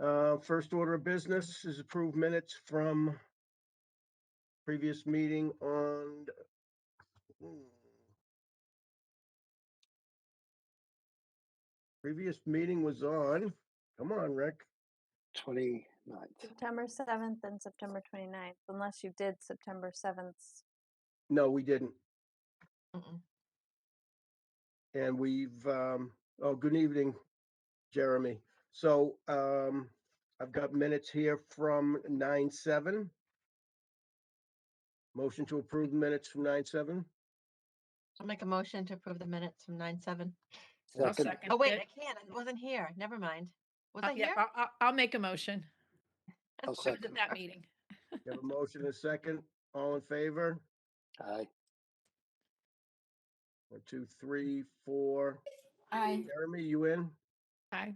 First order of business is approved minutes from previous meeting on previous meeting was on, come on, Rick. 29th. September 7th and September 29th, unless you did September 7th. No, we didn't. Mm-mm. And we've, good evening, Jeremy. So, I've got minutes here from 9/7. Motion to approve minutes from 9/7. I'll make a motion to approve the minutes from 9/7. I'll Second. second Oh, wait, it. I can't. I wasn't here. Never mind. Was I Yeah, here? I'll make a motion. I'll I was at second. that meeting. You have a motion and a second. All in favor? Aye. 1, 2, 3, 4. Aye. Jeremy, you in? Aye.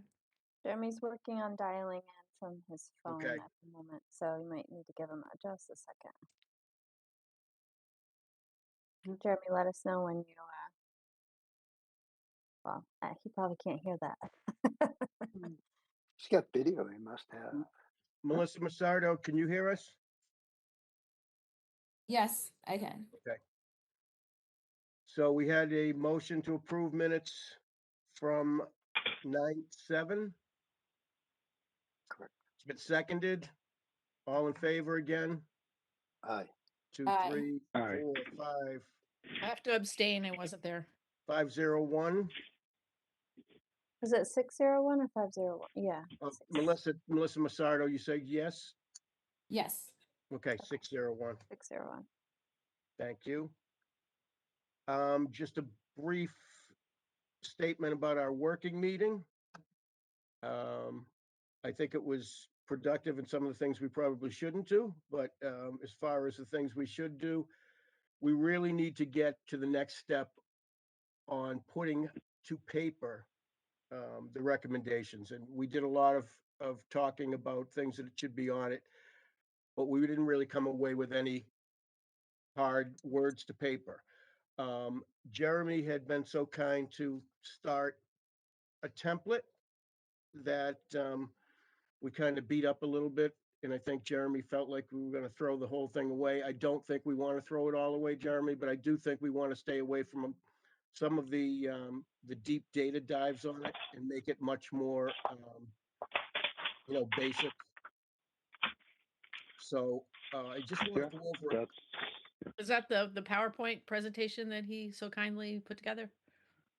Jeremy's working on dialing in from his phone Okay. at the moment, so you might need to give him just a second. Jeremy, let us know when you, he probably can't hear that. He's got video, he must have. Melissa Massardo, can you hear us? Yes, I can. So we had a motion to approve minutes from 9/7. Correct. It's been seconded. All in favor again? Aye. 2, Aye. 3, Aye. 4, 5, I have to abstain. I wasn't there. 501. Is it 601 or 501? Yeah. Melissa Massardo, you say yes? Yes. Okay, 601. 601. Thank you. Just a brief statement about our working meeting. I think it was productive in some of the things we probably shouldn't do, but as far as the things we should do, we really need to get to the next step on putting to paper the recommendations. And we did a lot of talking about things that should be on it, but we didn't really come away with any hard words to paper. Jeremy had been so kind to start a template that we kind of beat up a little bit. And I think Jeremy felt like we were going to throw the whole thing away. I don't think we want to throw it all away, Jeremy, but I do think we want to stay away from some of the deep data dives on it and make it much more, basic. So I just want to go over it. Is that the PowerPoint presentation that he so kindly put together?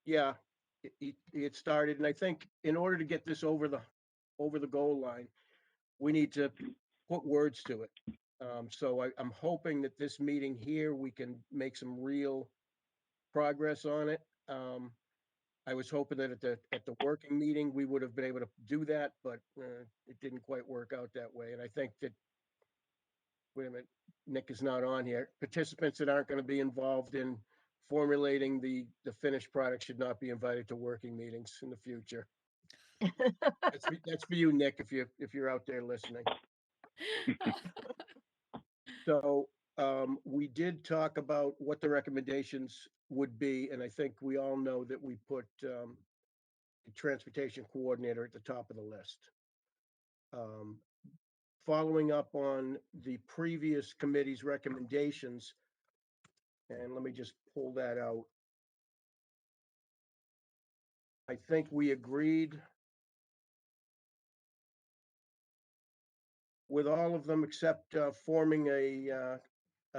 Yeah, it started, and I think in order to get this over the goal line, we need to put words to it. So I'm hoping that this meeting here, we can make some real progress on it. I was hoping that at the working meeting, we would have been able to do that, but it didn't quite work out that way. And I think that, wait a minute, Nick is not on here. Participants that aren't going to be involved in formulating the finished product should not be invited to working meetings in the future. That's for you, Nick, if you're out there listening. So we did talk about what the recommendations would be, and I think we all know that we put the transportation coordinator at the top of the list. Following up on the previous committee's recommendations, and let me just pull that out. I think we agreed with all of them except forming a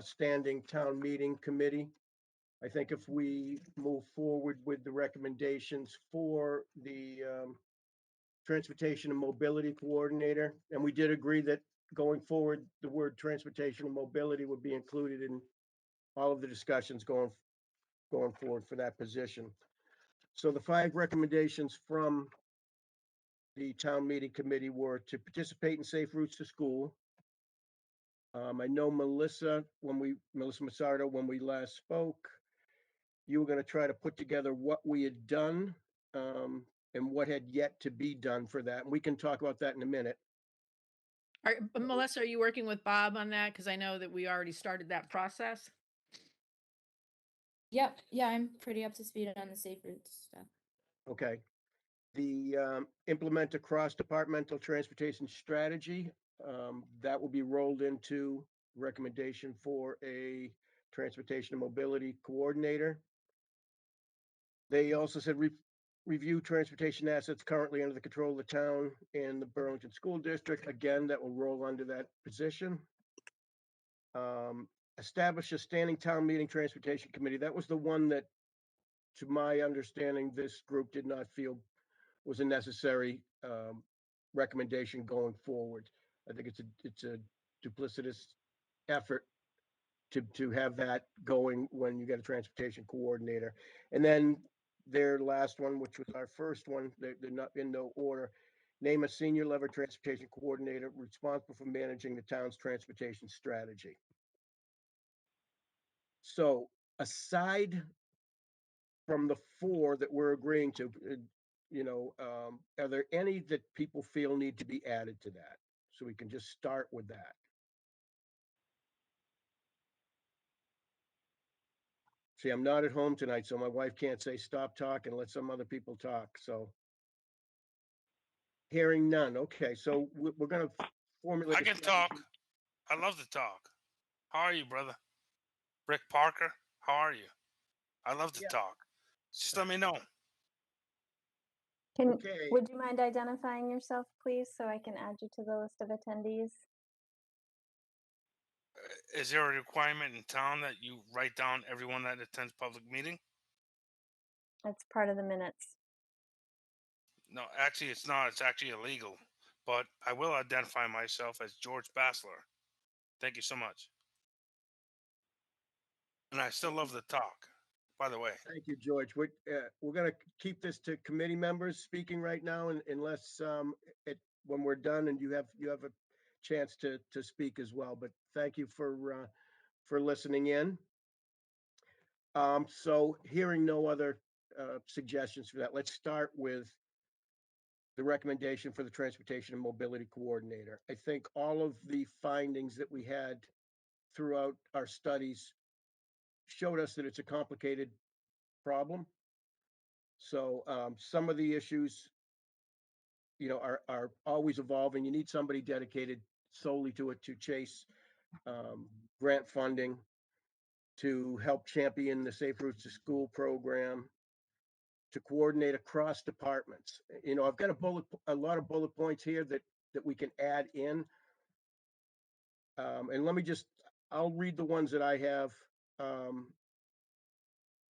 standing town meeting committee. I think if we move forward with the recommendations for the transportation and mobility coordinator, and we did agree that going forward, the word transportation and mobility would be included in all of the discussions going forward for that position. So the 5 recommendations from the town meeting committee were to participate in safe routes to school. I know Melissa Massardo, when we last spoke, you were going to try to put together what we had done and what had yet to be done for that. And we can talk about that in a minute. Melissa, are you working with Bob on that? Because I know that we already started that process. Yep. Yeah, I'm pretty up to speed on the safe routes stuff. Okay. Implement a cross-departmental transportation strategy. That will be rolled into recommendation for a transportation and mobility coordinator. They also said review transportation assets currently under the control of the town and the Burlington School District. Again, that will roll under that position. Establish a standing town meeting transportation committee. That was the one that, to my understanding, this group did not feel was a necessary recommendation going forward. I think it's a duplicitous effort to have that going when you get a transportation coordinator. And then their last one, which was our first one, they're not in no order. Name a senior level transportation coordinator responsible for managing the town's transportation strategy. So aside from the four that we're agreeing to, are there any that people feel need to be added to that? So we can just start with that. See, I'm not at home tonight, so my wife can't say stop talking, let some other people talk, so. Hearing none, okay, so we're gonna formulate. I can talk. I love to talk. How are you, brother? Rick Parker, how are you? I love to Yeah. talk. Just let me know. Okay. Would you mind identifying yourself, please, so I can add you to the list of attendees? Is there a requirement in town that you write down everyone that attends public meeting? That's part of the minutes. No, actually, it's not. It's actually illegal. But I will identify myself as George Bassler. Thank you so much. And I still love to talk, by the way. Thank you, George. We're gonna keep this to committee members speaking right now, unless when we're done and you have a chance to speak as well. But thank you for listening in. So hearing no other suggestions for that, let's start with the recommendation for the transportation and mobility coordinator. I think all of the findings that we had throughout our studies showed us that it's a complicated problem. So some of the issues, are always evolving. You need somebody dedicated solely to it to chase grant funding, to help champion the Safe Routes to School program, to coordinate across departments. I've got a lot of bullet points here that we can add in. And I'll read the ones that I have.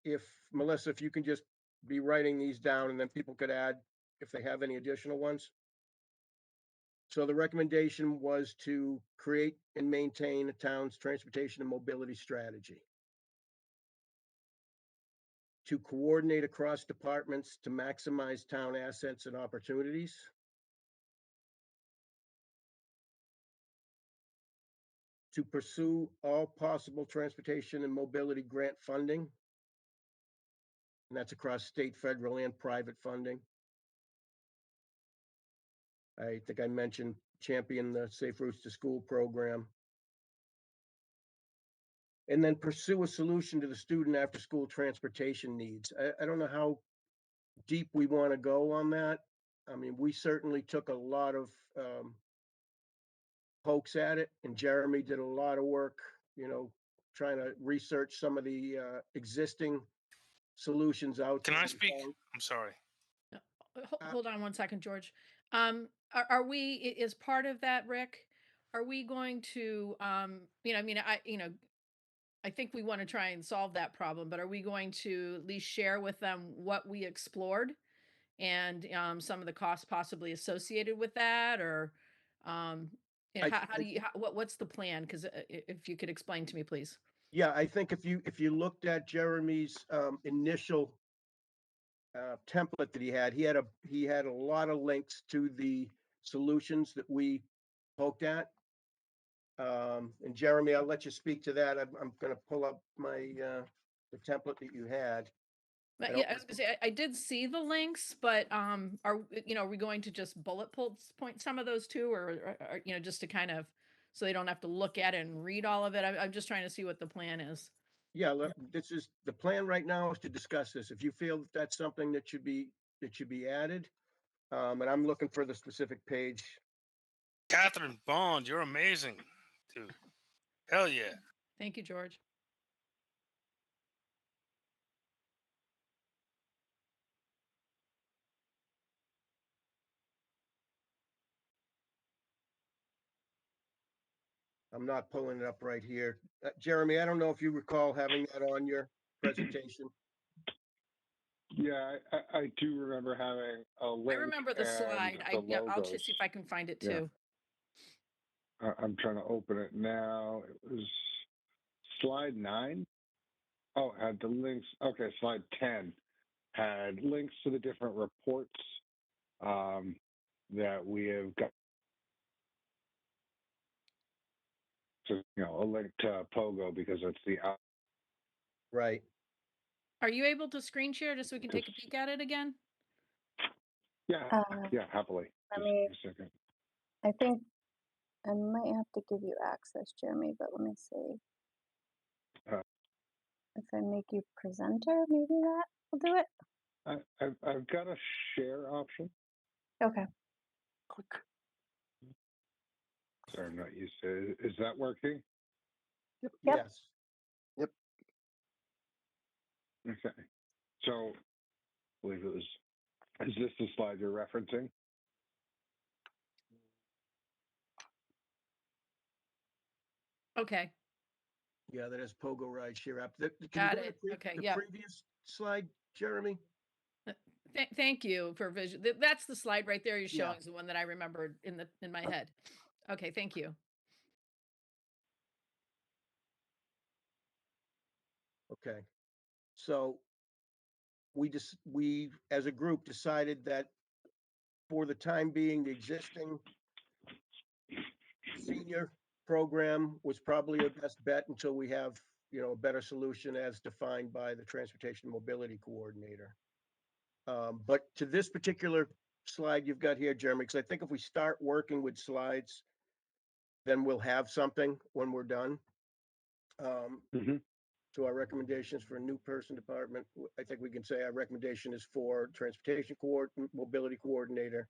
If Melissa, if you can just be writing these down, and then people could add if they have any additional ones. So the recommendation was to create and maintain a town's transportation and mobility strategy, to coordinate across departments to maximize town assets and opportunities, to pursue all possible transportation and mobility grant funding, and that's across state, federal, and private funding. I think I mentioned champion the Safe Routes to School program. And then pursue a solution to the student after-school transportation needs. I don't know how deep we want to go on that. I mean, we certainly took a lot of pokes at it, and Jeremy did a lot of work, trying to research some of the existing solutions out Can there. I speak? I'm sorry. Hold on one second, George. Are we, as part of that, Rick, are we going to, I think we want to try and solve that problem, but are we going to at least share with them what we explored and some of the costs possibly associated with that, or what's the plan? Because if you could explain to me, please. Yeah, I think if you looked at Jeremy's initial template that he had a lot of links to the solutions that we poked at. And Jeremy, I'll let you speak to that. I'm going to pull up my the template that you had. Yeah, I was gonna say I did see the links, but are we going to just bullet point some of those too, or just to kind of so they don't have to look at it and read all of it? I'm just trying to see what the plan is. Yeah, this is the plan right now is to discuss this. If you feel that that's something that should be added, And I'm looking for the specific page. Catherine Bond, you're amazing, dude. Hell yeah. Thank you, George. I'm not pulling it up right here. Jeremy, I don't know if you recall having that on your presentation. Yeah, I do remember having a link. I remember the and slide. the Yeah, I'll logos. just see if I can find it Yeah. too. I'm trying to open it now. It was slide 9. Oh, it had the links. Okay, slide 10 had links to the different reports that we have got. So, a link to Pogo because it's the out. Right. Are you able to screen share just so we can take a peek at it again? Yeah, yeah, happily. Let Just me- a second. I think I might have to give you access, Jeremy, but let me see. Uh. If I make you presenter, maybe that will do it. I've got a share option. Okay. Click. Sorry, I'm not used to it. Is that working? Yep. Yes. Okay. So, I believe it was. Is this the slide you're referencing? Okay, Yeah, that is Pogo Ride Share app. Can you got go to it. the Okay, the yeah. previous slide, Jeremy? Thank you for vision. That's the slide right there you're Yeah. showing is the one that I remembered in my head. Okay, thank you. Okay. So we as a group decided that for the time being, the existing senior program was probably a best bet until we have, a better solution as defined by the Transportation Mobility Coordinator. But to this particular slide you've got here, Jeremy, because I think if we start working with slides, then we'll have something when we're done. Mhm. So our recommendations for a new person department, I think we can say our recommendation is for Transportation Mobility Coordinator.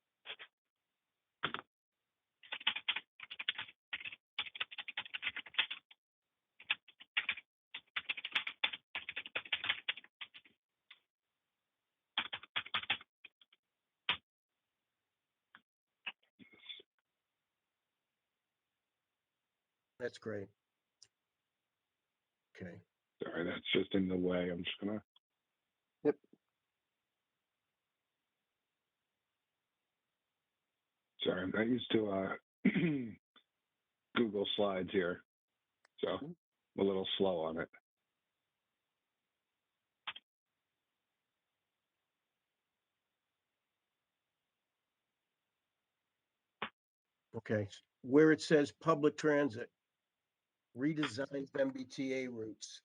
That's great. Okay. Sorry, that's just in the way. I'm just gonna. Yep. Sorry, I'm not used to Google Slides here, so I'm a little slow on it. Okay. Where it says public transit, redesign of MBTA routes.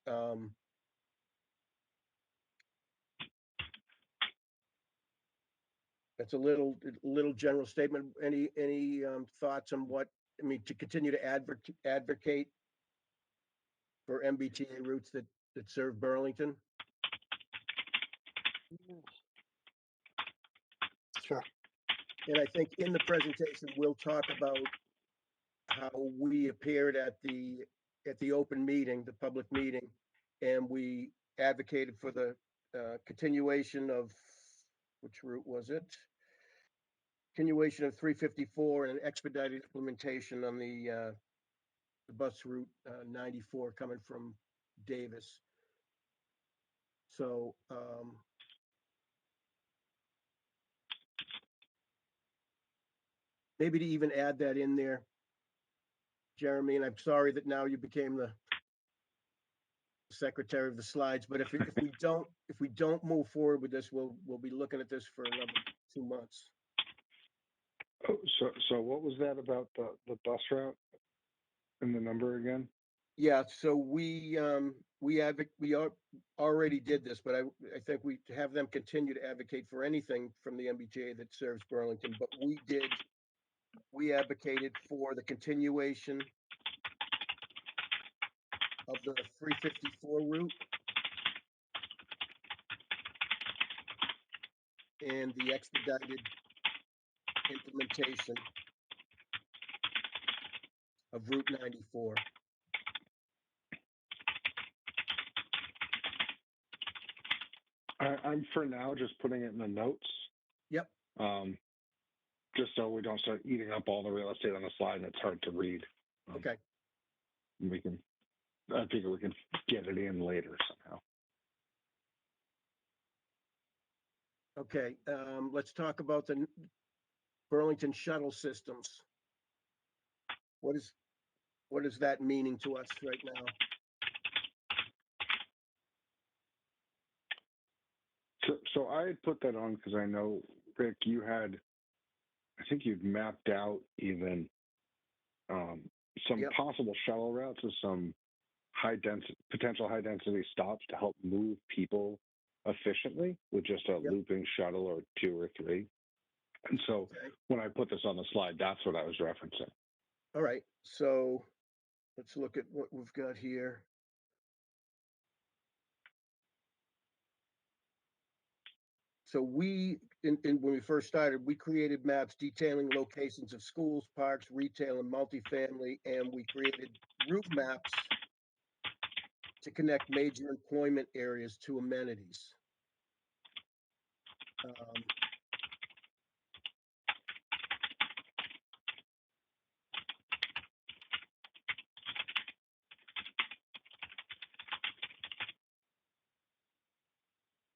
That's a little general statement. Any thoughts on what, to continue to advocate for MBTA routes that serve Burlington? Sure. And I think in the presentation, we'll talk about how we appeared at the open meeting, the public meeting, and we advocated for the continuation of, which route was it? Continuation of 354 and an expedited implementation on the bus route 94 coming from Davis. So maybe to even add that in there, Jeremy, and I'm sorry that now you became the secretary of the slides, but if we don't move forward with this, we'll be looking at this for another 2 months. Oh, so what was that about the bus route and the number again? Yeah, so we already did this, but I think we have them continue to advocate for anything from the MBTA that serves Burlington, but we advocated for the continuation of the 354 route and the expedited implementation of Route 94. I'm for now just putting it in the notes. Yep. Just so we don't start eating up all the real estate on the slide and it's hard to read. Okay. I figure we can get it in later somehow. Okay. Let's talk about the Burlington shuttle systems. What is that meaning to us right now? So I had put that on because I know, Rick, I think you'd mapped out even some Yep. possible shuttle routes with some potential high density stops to help move people efficiently with just a looping shuttle or 2 or 3. And so when I put this on the slide, that's what I was referencing. All right. So let's look at what we've got here. So when we first started, we created maps detailing locations of schools, parks, retail, and multifamily, and we created route maps to connect major employment areas to amenities.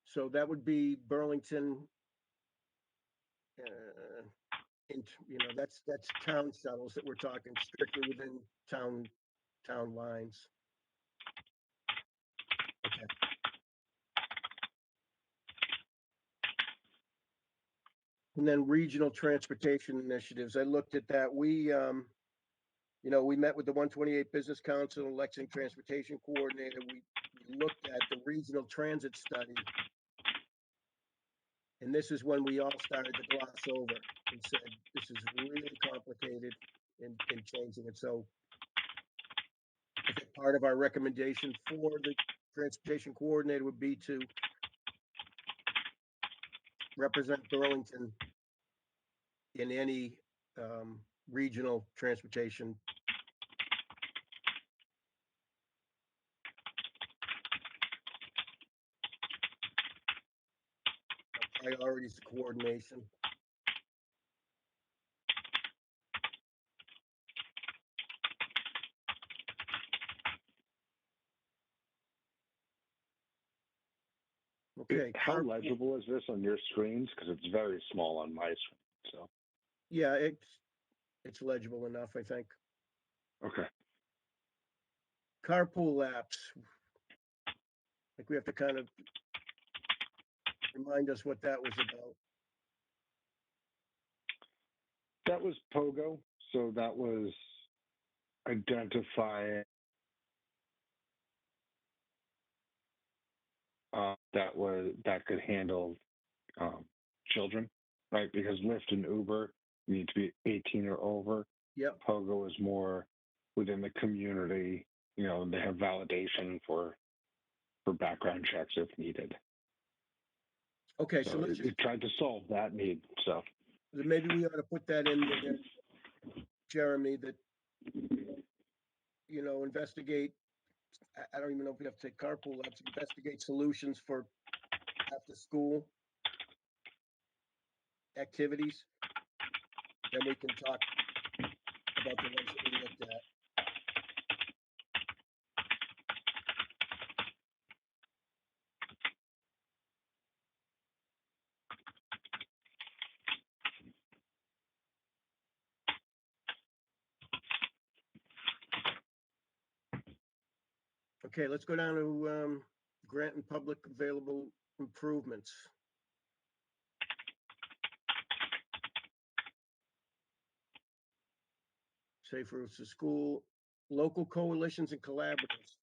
So that would be Burlington. That's town shuttles that we're talking strictly within town lines. Okay. And then regional transportation initiatives. I looked at that. We met with the 128 Business Council, Lexington Transportation Coordinator. We looked at the regional transit study. And this is when we all started to gloss over and said, this is really complicated in changing it. So I think part of our recommendation for the transportation coordinator would be to represent Burlington in any regional transportation. Priorities coordination. Okay. How legible is this on your screens? Because it's very small on my screen. So yeah, it's legible enough, I think. Okay. Carpool apps. I think we have to kind of remind us what that was about. That was Pogo. So that was identifying that could handle children, right? Because Lyft and Uber need to be 18 or over. Yep. Pogo is more within the community. They have validation for background checks if needed. Okay, so let's it tried to solve that need. So maybe we ought to put that in there, Jeremy, that investigate. I don't even know if we have to take carpool apps. Investigate solutions for after school activities. Then we can talk about the ones that we looked at. Okay, let's go down to grant and public available improvements. Safe routes to school, local coalitions and collaboratives.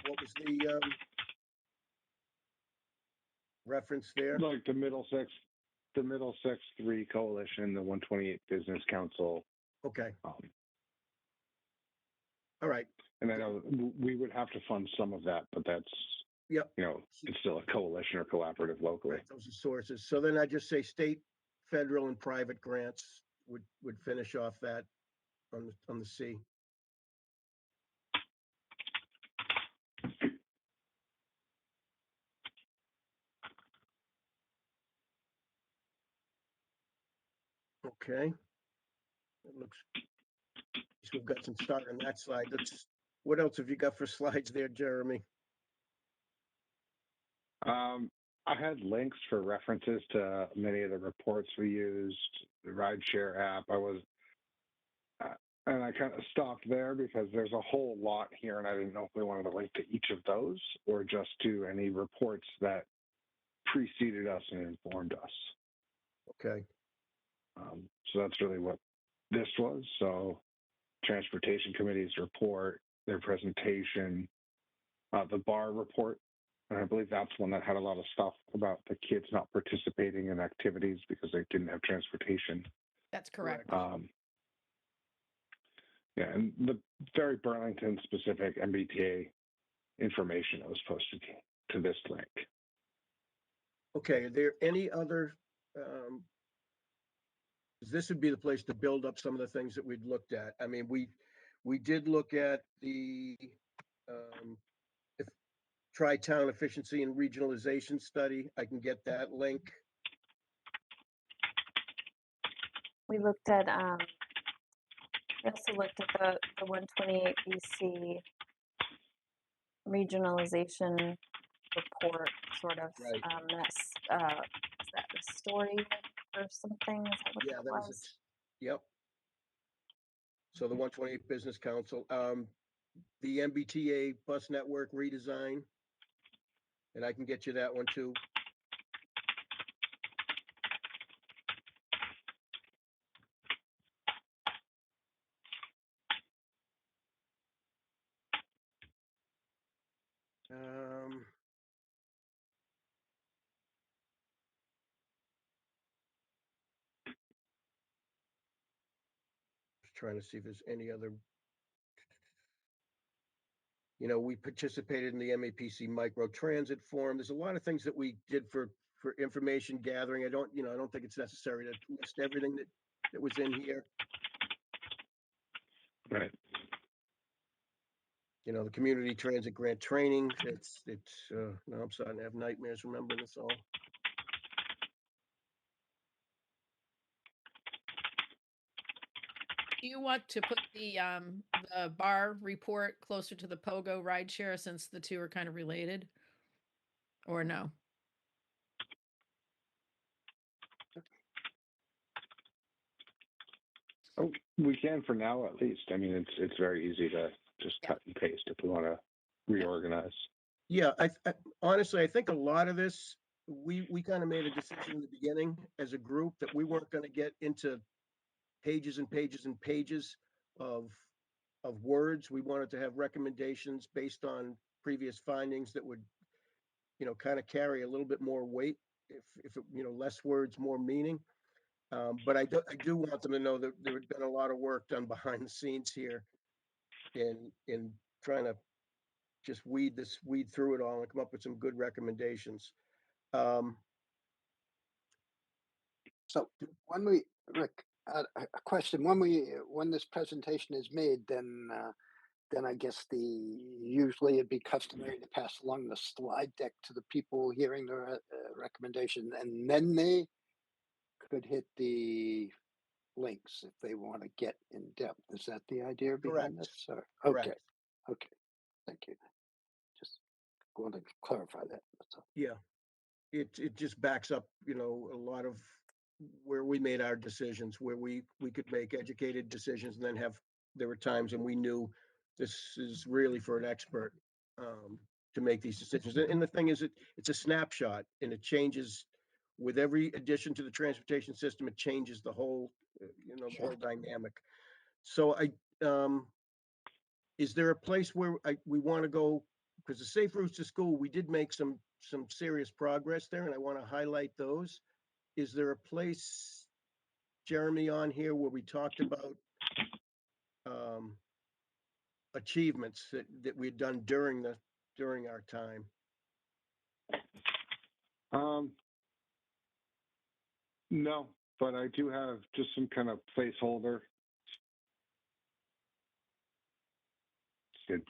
What was the reference there? like the Middlesex 3 Coalition, the 128 Business Council. Okay. All right. And I know we would have to fund some of that, but that's, Yep. it's still a coalition or collaborative locally. Right, those are sources. So then I just say state federal and private grants would finish off that on the C. Okay. It looks, so we've got some start on that slide. What else have you got for slides there, Jeremy? I had links for references to many of the reports we used, the rideshare app. And I kind of stopped there because there's a whole lot here, and I didn't know if we wanted to link to each of those or just to any reports that preceded us and informed us. Okay. So that's really what this was. So Transportation Committee's report, their presentation, the bar report. And I believe that's one that had a lot of stuff about the kids not participating in activities because they didn't have transportation. That's correct. Yeah, and the very Burlington specific MBTA information that was posted to this link. Okay, are there any other, this would be the place to build up some of the things that we'd looked at. I mean, we did look at the Tri-Town Efficiency and Regionalization Study. I can get that link. We looked at, we also looked at the 128 BC regionalization report, sort of, Right. is that the story or something? Is that what Yeah, that that was was? yep. So the 128 Business Council, the MBTA bus network redesign, and I can get you that one too. Just trying to see if there's any other. You know, we participated in the MAPC Micro Transit Forum. There's a lot of things that we did for information gathering. I don't think it's necessary to list everything that was in here. Right. You know, the community transit grant training. Now I'm starting to have nightmares remembering this all. Do you want to put the bar report closer to the Pogo rideshare since the two are kind of related? Or no? Oh, we can for now, at least. I mean, it's very easy to just cut and paste if we want to reorganize. Yeah, I honestly, I think a lot of this, we kind of made a decision in the beginning as a group that we weren't going to get into pages and pages and pages of words. We wanted to have recommendations based on previous findings that would, you know, kind of carry a little bit more weight. If it, you know, less words, more meaning. But I do want them to know that there had been a lot of work done behind the scenes here in trying to just weed through it all and come up with some good recommendations. So Rick, a question, when this presentation is made, then I guess usually it'd be customary to pass along the slide deck to the people hearing the recommendation, and then they could hit the links if they want to get in depth. Is that the idea behind Correct. this? Or, Correct. Okay, thank you. Just want to clarify that. That's all. Yeah, it just backs up, you know, a lot of where we made our decisions, where we could make educated decisions, and then there were times when we knew this is really for an expert to make these decisions. And the thing is, it's a snapshot, and it changes with every addition to the transportation system. It changes the whole, the whole dynamic. So is there a place where we want to go? Because the safe routes to school, we did make some serious progress there, and I want to highlight those. Is there a place, Jeremy, on here where we talked about achievements that we'd done during our time? No, but I do have just some kind of placeholder. Just could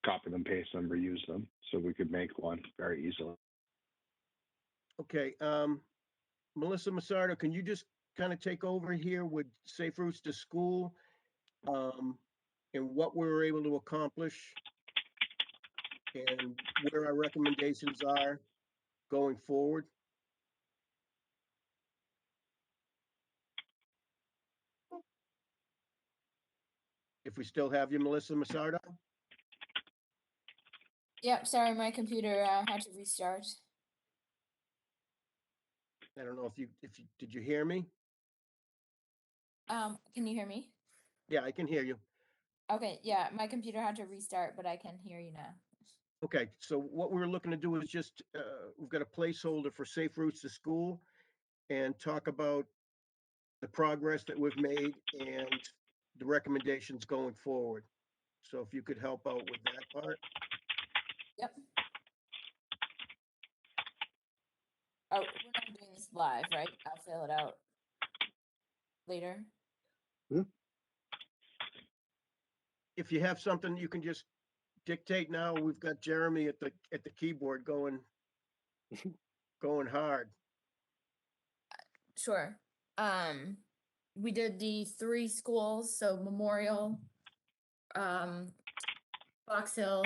copy them, paste them, reuse them, so we could make one very easily. Okay, Melissa Massardo, can you just kind of take over here with Safe Routes to School? And what we were able to accomplish and where our recommendations are going forward? If we still have you, Melissa Massardo? Yep, sorry, my computer had to restart. I don't know if you, did you hear me? Can you hear me? Yeah, I can hear you. Okay, yeah, my computer had to restart, but I can hear you now. Okay, so what we're looking to do is just, we've got a placeholder for Safe Routes to School and talk about the progress that we've made and the recommendations going forward. So if you could help out with that part. Yep. Oh, we're not doing this live, right? I'll fill it out later. If you have something, you can just dictate now. We've got Jeremy at the keyboard going hard. Sure. We did the 3 schools, so Memorial, Fox Hill,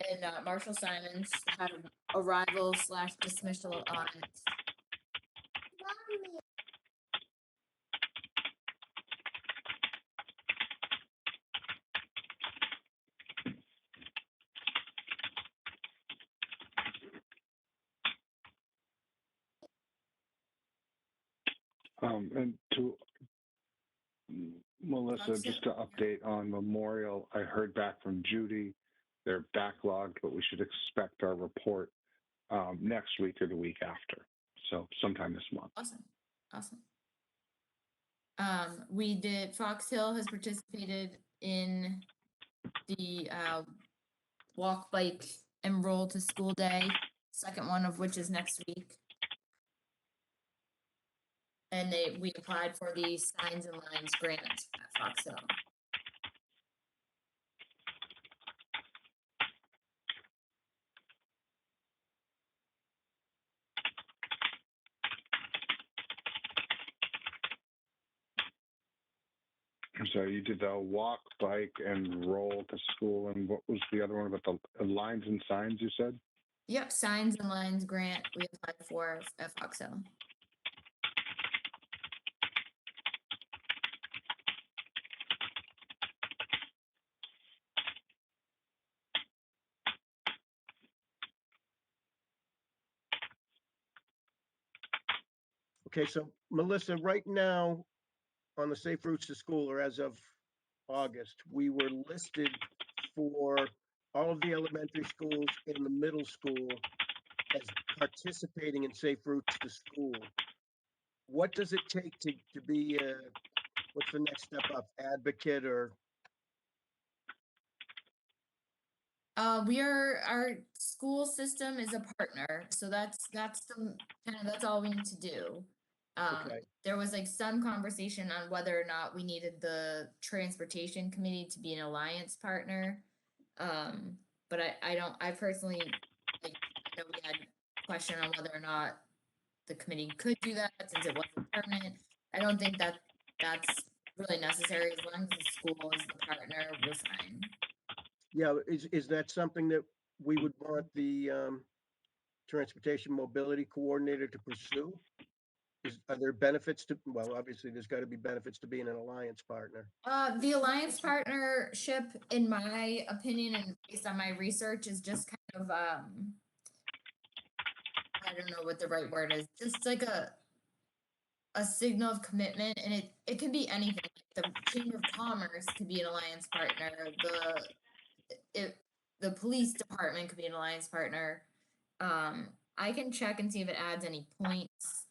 and Marshall Simons had an arrival/dismissal audit. And to Melissa, just to update on Memorial, I heard back from Judy. They're backlogged, but we should expect our report next week or the week after. So sometime this month. Awesome. We did, Fox Hill has participated in the walk, bike, enroll to school day, second one of which is next week. And we applied for the Signs and Lines grant at Fox Hill. So you did the walk, bike, and roll to school, and what was the other one about the lines and signs you said? Yep, Signs and Lines grant we applied for at Fox Hill. Okay, so Melissa, right now on the Safe Routes to School, or as of August, we were listed for all of the elementary schools and the middle school as participating in Safe Routes to School. What does it take to be what's the next step up, advocate or? Our school system is a partner, so that's all we need to do. Okay. There was like some conversation on whether or not we needed the transportation committee to be an alliance partner. But I personally, like, I know we had a question on whether or not the committee could do that since it wasn't permanent. I don't think that that's really necessary. As long as the school is the partner, we're fine. Yeah, is that something that we would want the transportation mobility coordinator to pursue? Are there benefits to, well, obviously there's got to be benefits to being an alliance partner. The alliance partnership, in my opinion, and based on my research, is just kind of I don't know what the right word is. Just like a signal of commitment, and it can be anything. The Chamber of Commerce could be an alliance partner. The police department could be an alliance partner. I can check and see if it adds any points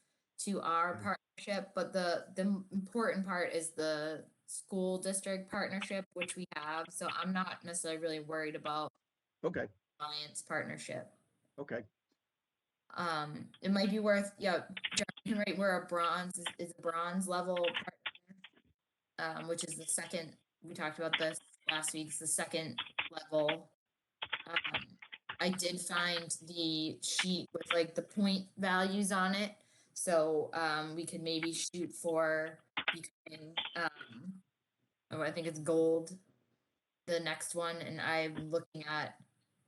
to our partnership, but the important part is the school district partnership, which we have. So I'm not necessarily really worried about Okay, alliance partnership. okay. It might be worth, yeah, Jeremy, right, where a bronze is a bronze level partner, which is the second, we talked about this last week, it's the second level. I did find the sheet with like the point values on it. So we could maybe shoot for becoming, I think it's gold, the next one. And I'm looking at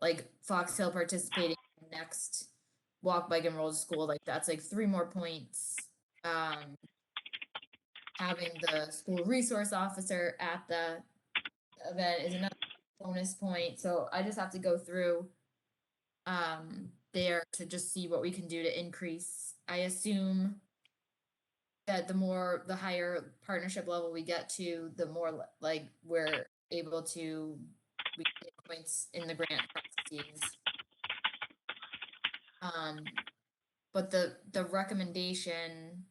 like Fox Hill participating in the next walk, bike, and roll to school. Like that's like 3 more points. Having the school resource officer at the event is another bonus point. So I just have to go through there to just see what we can do to increase. I assume that the higher partnership level we get to, the more like we're able to we get points in the grant processes. But the recommendation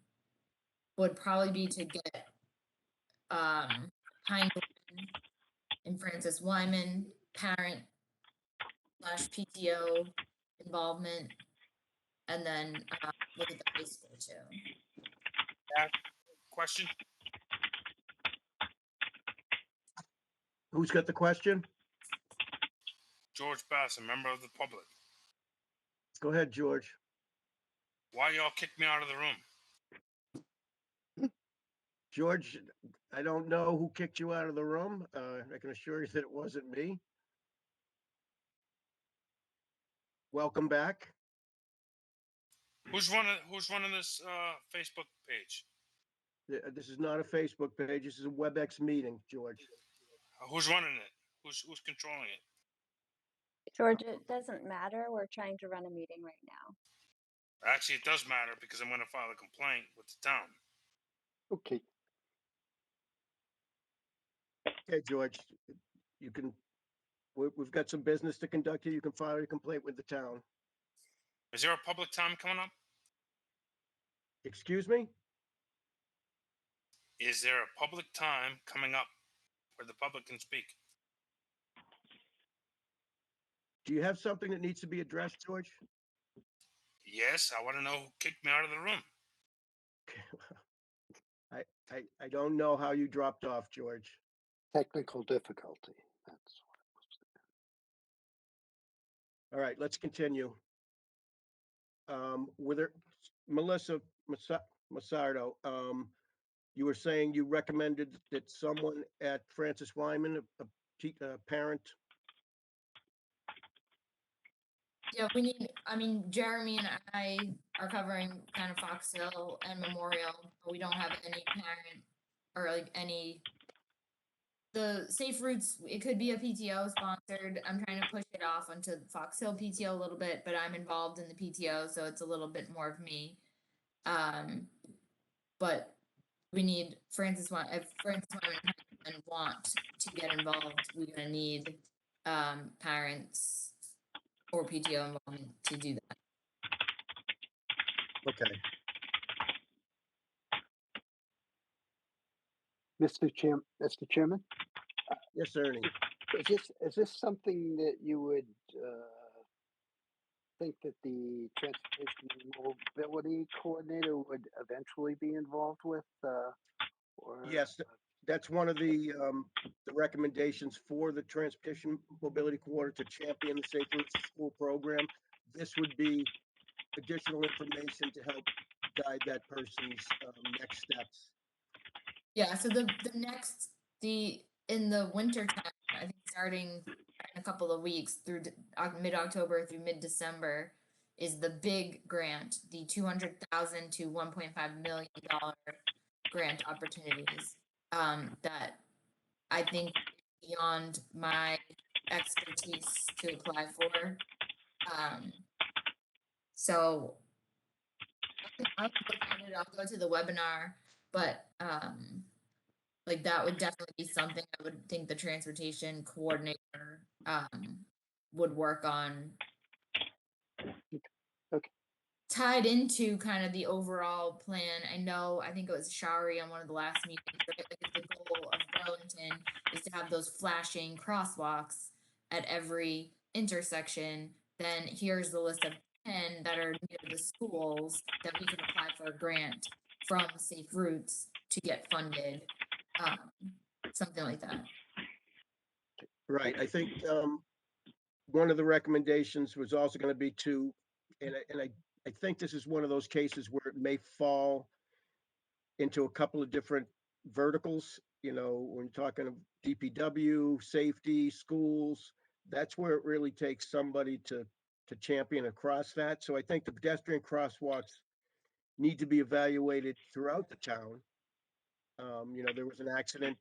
would probably be to get Hein and Francis Wyman parent / PTO involvement, and then look at the high school too. Question? Who's got the question? George Bass, a member of the public. Go ahead, George. Why y'all kicked me out of the room? George, I don't know who kicked you out of the room. I can assure you that it wasn't me. Welcome back. Who's running this Facebook page? This is not a Facebook page. This is a WebEx meeting, George. Who's running it? Who's controlling it? George, it doesn't matter. We're trying to run a meeting right now. Actually, it does matter because I'm going to file a complaint with the town. Okay. Okay, George, you can. We've got some business to conduct here. You can file a complaint with the town. Is there a public time coming up? Excuse me? Is there a public time coming up where the public can speak? Do you have something that needs to be addressed, George? Yes, I want to know who kicked me out of the room. I don't know how you dropped off, George. Technical difficulty. That's what it was. All right, let's continue. With her, Melissa Massardo, you were saying you recommended that someone at Francis Wyman, a parent. Yeah, Jeremy and I are covering kind of Fox Hill and Memorial, but we don't have any parent or like any. The Safe Routes, it could be a PTO sponsored. I'm trying to push it off onto Fox Hill PTO a little bit, but I'm involved in the PTO, so it's a little bit more of me. But we need if Francis Wyman want to get involved, we're gonna need parents or PTO involvement to do that. Okay. Mr. Chairman? Yes, Ernie. Is this something that you would think that the transportation and mobility coordinator would eventually be involved with? Or Yes, that's one of the recommendations for the Transportation Mobility Coordinator to champion the Safe Routes to School program. This would be additional information to help guide that person's next steps. Yeah, so in the winter time, I think starting in a couple of weeks through mid-October through mid-December is the big grant, the $200,000 to $1.5 million grant opportunities that I think beyond my expertise to apply for. So I'll look at it, I'll go to the webinar, but like that would definitely be something I would think the transportation coordinator would work on. Okay. Tied into kind of the overall plan. I think it was Shari on one of the last meetings, right? Like if the goal of Burlington is to have those flashing crosswalks at every intersection, then here's the list of 10 that are near the schools that we can apply for a grant from Safe Routes to get funded, something like that. Right, I think, one of the recommendations was also gonna be to, I think this is one of those cases where it may fall into a couple of different verticals, you know, when you're talking of DPW, safety, schools, that's where it really takes somebody to champion across that. So I think the pedestrian crosswalks need to be evaluated throughout the town. You know, there was an accident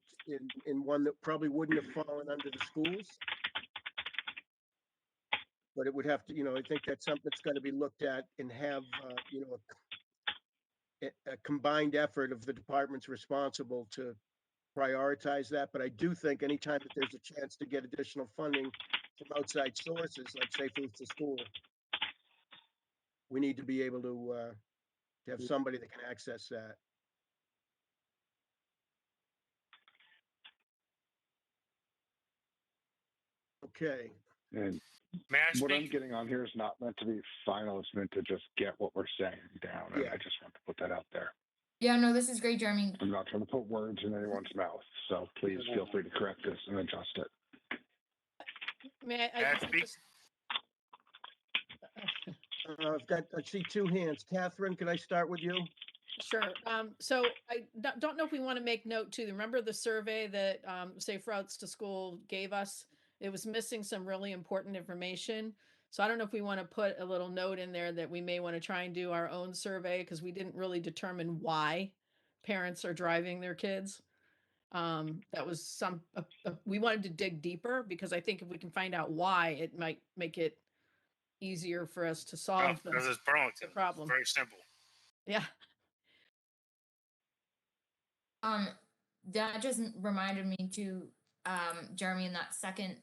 in one that probably wouldn't have fallen under the schools. But it would have to, you know, I think that's something that's gotta be looked at and have, you know, a combined effort of the departments responsible to prioritize that. But I do think anytime that there's a chance to get additional funding from outside sources, like Safe Routes to School, we need to be able to have somebody that can access that. Okay, And May I what I'm speak? getting on here is not meant to be final. It's meant to just get what we're saying down. And Yeah. I just want to put that out there. Yeah, no, this is great, Jeremy. I'm not trying to put words in anyone's mouth. So please No, no, feel no. free to correct this and adjust it. May May I speak? I see two hands. Catherine, can I start with you? Sure. So I don't know if we want to make note too. Remember the survey that Safe Routes to School gave us? It was missing some really important information. So I don't know if we want to put a little note in there that we may want to try and do our own survey because we didn't really determine why parents are driving their kids. That was we wanted to dig deeper because I think if we can find out why, it might make it easier for us to No, solve because the it's Burlington. problem. It's very simple. Yeah. That just reminded me to Jeremy, in that second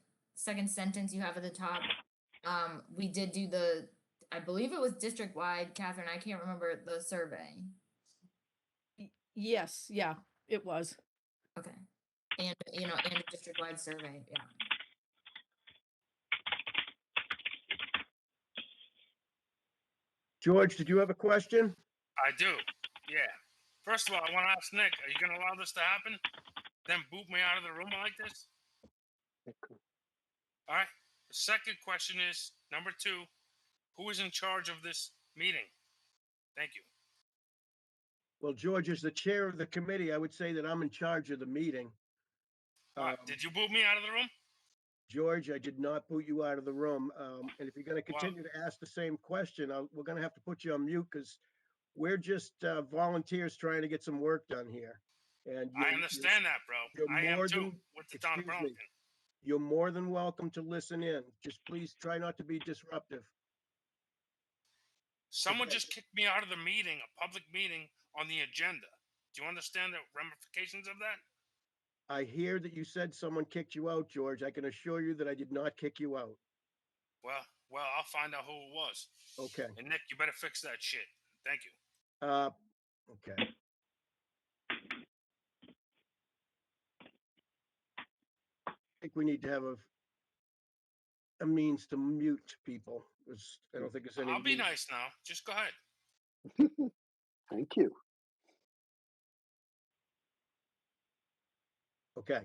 sentence you have at the top. We did do I believe it was district wide, Catherine. I can't remember the survey. Yes. Yeah, it was. Okay. And and a district wide survey. Yeah. George, did you have a question? I do. Yeah. First of all, I want to ask Nick, are you going to allow this to happen? Then boot me out of the room like this? All right. The second question is number 2, who is in charge of this meeting? Thank you. Well, George is the chair of the committee. I would say that I'm in charge of the meeting. All right. Did you boot me out of the room? George, I did not boot you out of the room. And if you're going to Well- continue to ask the same question, we're going to have to put you on mute because we're just volunteers trying to get some work done here. And I understand that, bro. you're I am more too than- with the town of excuse me. Burlington. you're more than welcome to listen in. Just please try not to be disruptive. Someone Okay. just kicked me out of the meeting, a public meeting on the agenda. Do you understand the ramifications of that? I hear that you said someone kicked you out, George. I can assure you that I did not kick you out. Well, I'll find out who it was. Okay. And Nick, you better fix that shit. Thank you. Okay. I think we need to have a means to mute people. I don't think there's any. I'll be nice now. Just go ahead. Thank you. Okay.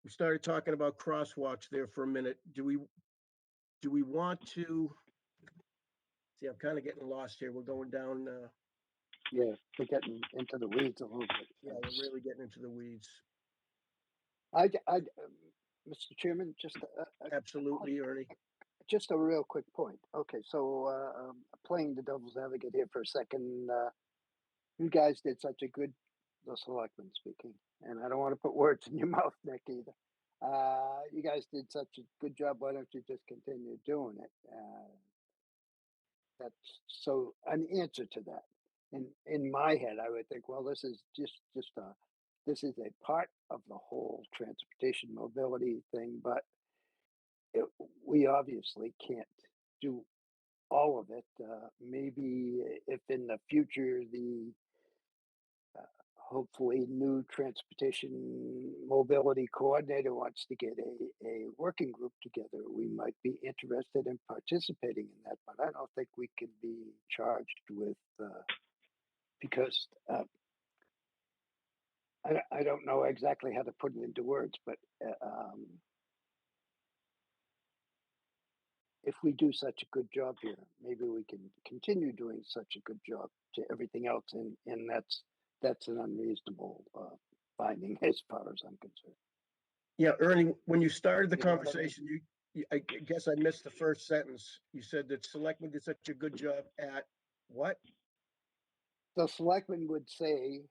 We started talking about crosswalks there for a minute. Do we want to? See, I'm kind of getting lost here. We're going down. Yeah, we're getting into the weeds a little bit. Yeah, we're really getting into the weeds. Mr. Chairman, just Absolutely, Ernie. just a real quick point. Okay, so playing the devil's advocate here for a second. You guys did such a good, the selectman speaking, and I don't want to put words in your mouth, Nick, either. You guys did such a good job. Why don't you just continue doing it? That's so an answer to that. In my head, I would think, well, this is this is a part of the whole transportation mobility thing, but we obviously can't do all of it. Maybe if in the future the hopefully new transportation mobility coordinator wants to get a working group together, we might be interested in participating in that. But I don't think we can be charged with because I don't know exactly how to put it into words, but if we do such a good job here, maybe we can continue doing such a good job to everything else, and that's an unreasonable finding as far as I'm concerned. Yeah, Ernie, when you started the You know what I mean? conversation, I guess I missed the first sentence. You said that selectmen did such a good job at what? The selectmen would say,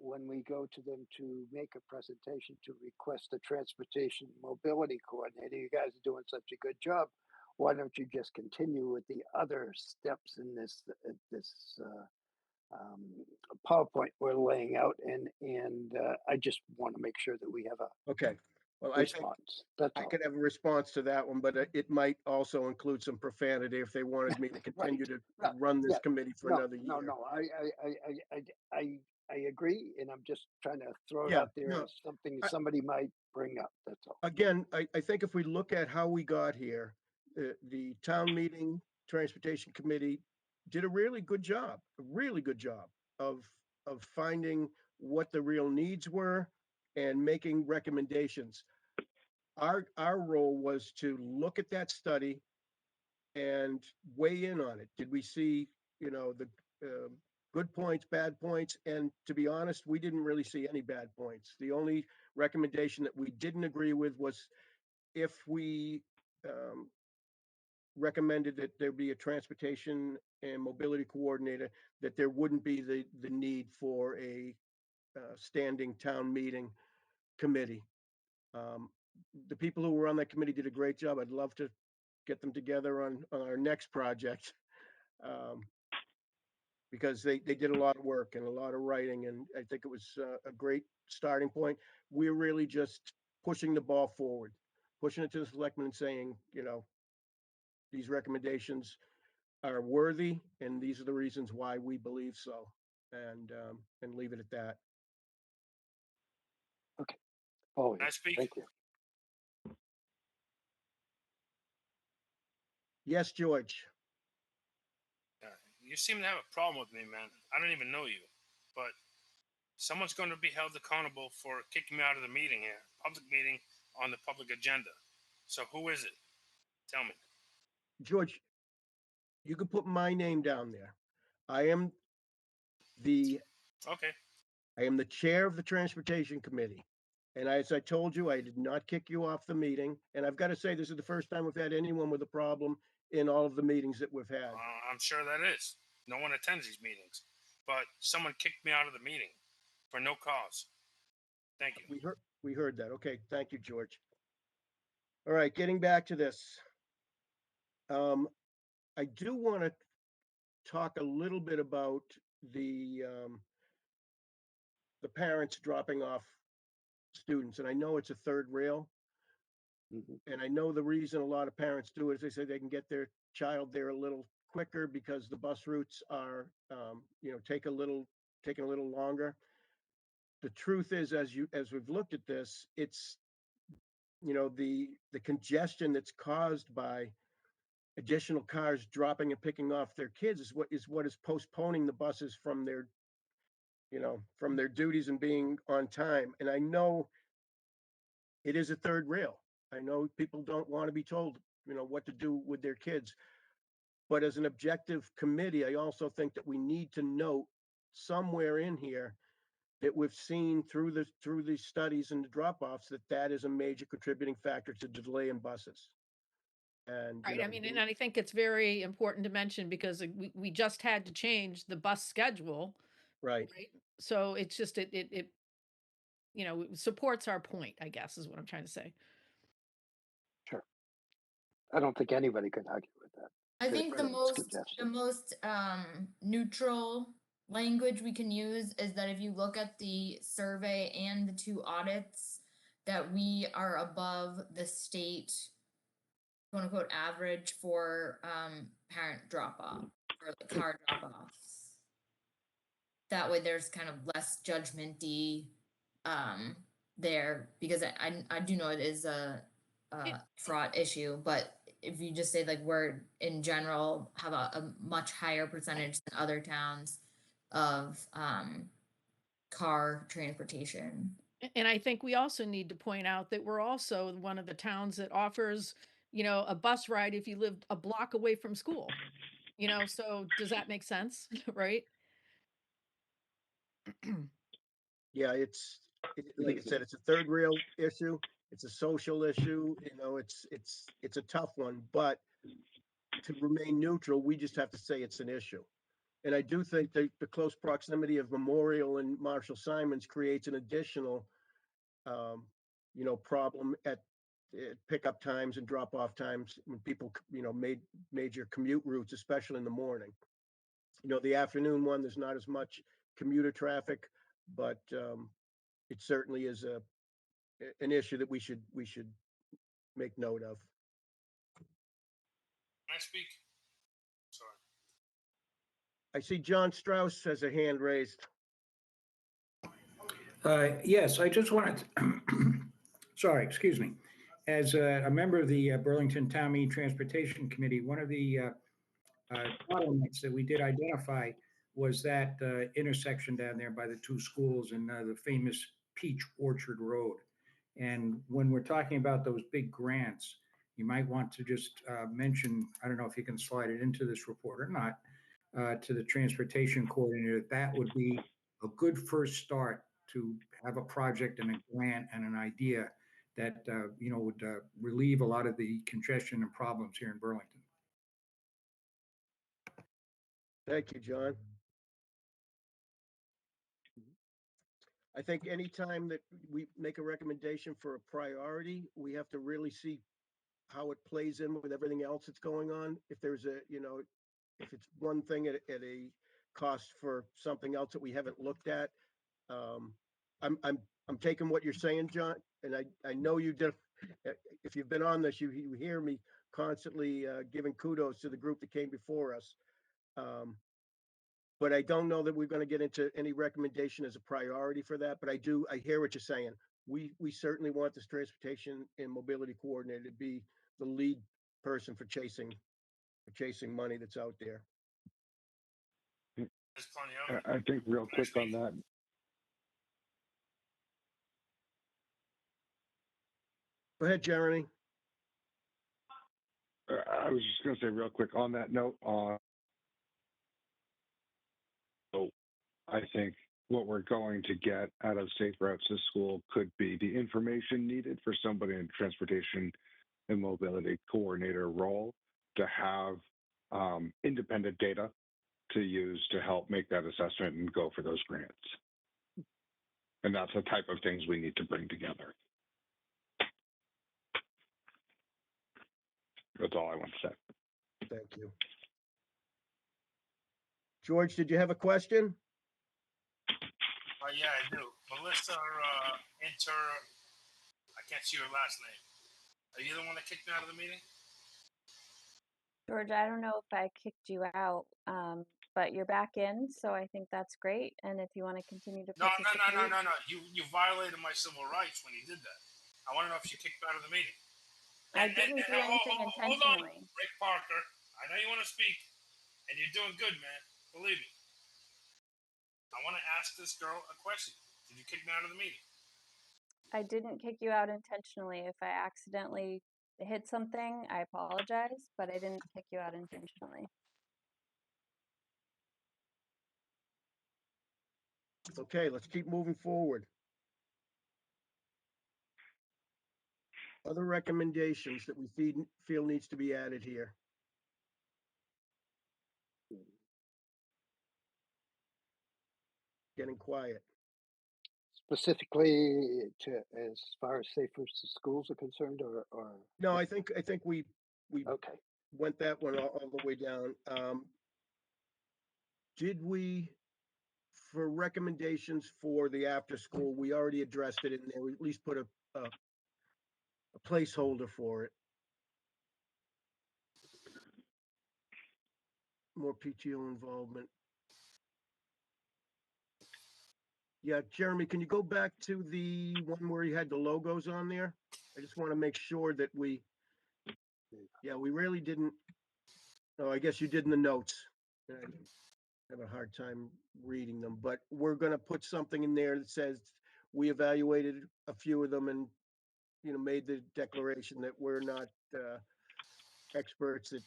when we go to them to make a presentation to request a transportation mobility coordinator, you guys are doing such a good job. Why don't you just continue with the other steps in this PowerPoint we're laying out? And I just want to make sure that we have a Okay, well, I think response. That's I all. could have a response to that one, but it might also include some profanity if they wanted me to continue to Right. run this Yeah. committee for No, another year. no. I agree, and I'm just trying to throw it Yeah, out there no, as something I- somebody might bring up. That's all. Again, I think if we look at how we got here, the town meeting transportation committee did a really good job, of finding what the real needs were and making recommendations. Our role was to look at that study and weigh in on it. Did we see, the good points, bad points? And to be honest, we didn't really see any bad points. The only recommendation that we didn't agree with was if we recommended that there be a transportation and mobility coordinator, that there wouldn't be the need for a standing town meeting committee. The people who were on that committee did a great job. I'd love to get them together on our next project. Because they did a lot of work and a lot of writing, and I think it was a great starting point. We're really just pushing the ball forward, pushing it to the selectmen and saying, these recommendations are worthy, and these are the reasons why we believe so, and leave it at that. Oh, Can I speak? thank you. Yes, George. You seem to have a problem with me, man. I don't even know you, but someone's going to be held accountable for kicking me out of the meeting here, public meeting on the public agenda. So who is it? Tell me. George, you can put my name down there. I am the Okay. chair of the transportation committee. And as I told you, I did not kick you off the meeting. And I've got to say, this is the first time we've had anyone with a problem in all of the meetings that we've had. I'm sure that is. No one attends these meetings, but someone kicked me out of the meeting for no cause. Thank you. We heard that. Okay, thank you, George. All right, getting back to this. I do want to talk a little bit about the parents dropping off students, and I know it's a third rail, and I know the reason a lot of parents do it is they say they can get their child there a little quicker because the bus routes are, taking a little longer. The truth is, as we've looked at this, it's, the congestion that's caused by additional cars dropping and picking off their kids is what is postponing the buses from their duties and being on time. And I know it is a third rail. I know people don't want to be told, what to do with their kids. But as an objective committee, I also think that we need to note somewhere in here that we've seen through the studies and the drop-offs that is a major contributing factor to delay in buses. And Right. I mean, and I think it's very important to mention because we just had to change the bus schedule. right. So it's just, it supports our point, I guess, is what I'm trying to say. Sure. I don't think anybody could argue with that. I think the congestion. most neutral language we can use is that if you look at the survey and the two audits, that we are above the state quote unquote average for parent drop off or car drop offs. that way there's kind of less judgmenty there, because I do know it is a fraught issue, but if you just say like we're in general have a much higher percentage than other towns of car transportation. And I think we also need to point out that we're also one of the towns that offers, a bus ride if you live a block away from school. So does that make sense? Right? Yeah, like I said, it's a third rail issue. It's a social issue. It's a tough one, but to remain neutral, we just have to say it's an issue. And I do think that the close proximity of Memorial and Marshall Simons creates an additional, problem at pickup times and drop off times when people, made major commute routes, especially in the morning. The afternoon one, there's not as much commuter traffic, but it certainly is an issue that we should make note of. Can I speak? Sorry. I see John Strauss has a hand raised. Yes, I just wanted, sorry, excuse me. As a member of the Burlington Town Meeting Transportation Committee, one of the bottlenecks that we did identify was that intersection down there by the two schools and the famous Peach Orchard Road. And when we're talking about those big grants, you might want to just mention, I don't know if you can slide it into this report or not, to the transportation coordinator, that would be a good first start to have a project and a grant and an idea that, would relieve a lot of the congestion and problems here in Burlington. Thank you, John. I think anytime that we make a recommendation for a priority, we have to really see how it plays in with everything else that's going on. If there's if it's one thing at a cost for something else that we haven't looked at. I'm taking what you're saying, John, and I know you did. If you've been on this, you hear me constantly giving kudos to the group that came before us. But I don't know that we're going to get into any recommendation as a priority for that. But I hear what you're saying. We certainly want this transportation and mobility coordinator to be the lead person for chasing money that's out there. There's plenty of it. I think real quick on that. Go ahead, Jeremy. I was just going to say real quick on that note. So I think what we're going to get out of Safe Routes to School could be the information needed for somebody in transportation and mobility coordinator role to have independent data to use to help make that assessment and go for those grants. And that's the type of things we need to bring together. That's all I want to say. Thank you. George, did you have a question? Yeah, I do. Melissa, I can't see your last name. Are you the one that kicked me out of the meeting? George, I don't know if I kicked you out, but you're back in, so I think that's great. And if you want to continue to No. participate, You violated my civil rights when you did that. I want to know if you kicked me out of the meeting. I didn't do anything Hold on, intentionally. Rick Parker. I know you want to speak, and you're doing good, man. Believe me. I want to ask this girl a question. Did you kick me out of the meeting? I didn't kick you out intentionally. If I accidentally hit something, I apologize, but I didn't kick you out intentionally. Okay, let's keep moving forward. Other recommendations that we feel needs to be added here. Getting quiet. Specifically to as far as Safe Routes to Schools are concerned, or No, I think we okay. went that one all the way down. Did we, for recommendations for the after school, we already addressed it in there. We at least put a placeholder for it. More PTO involvement. Yeah, Jeremy, can you go back to the one where you had the logos on there? I just want to make sure that we really didn't. Oh, I guess you did in the notes. I have a hard time reading them, but we're going to put something in there that says we evaluated a few of them and, made the declaration that we're not experts at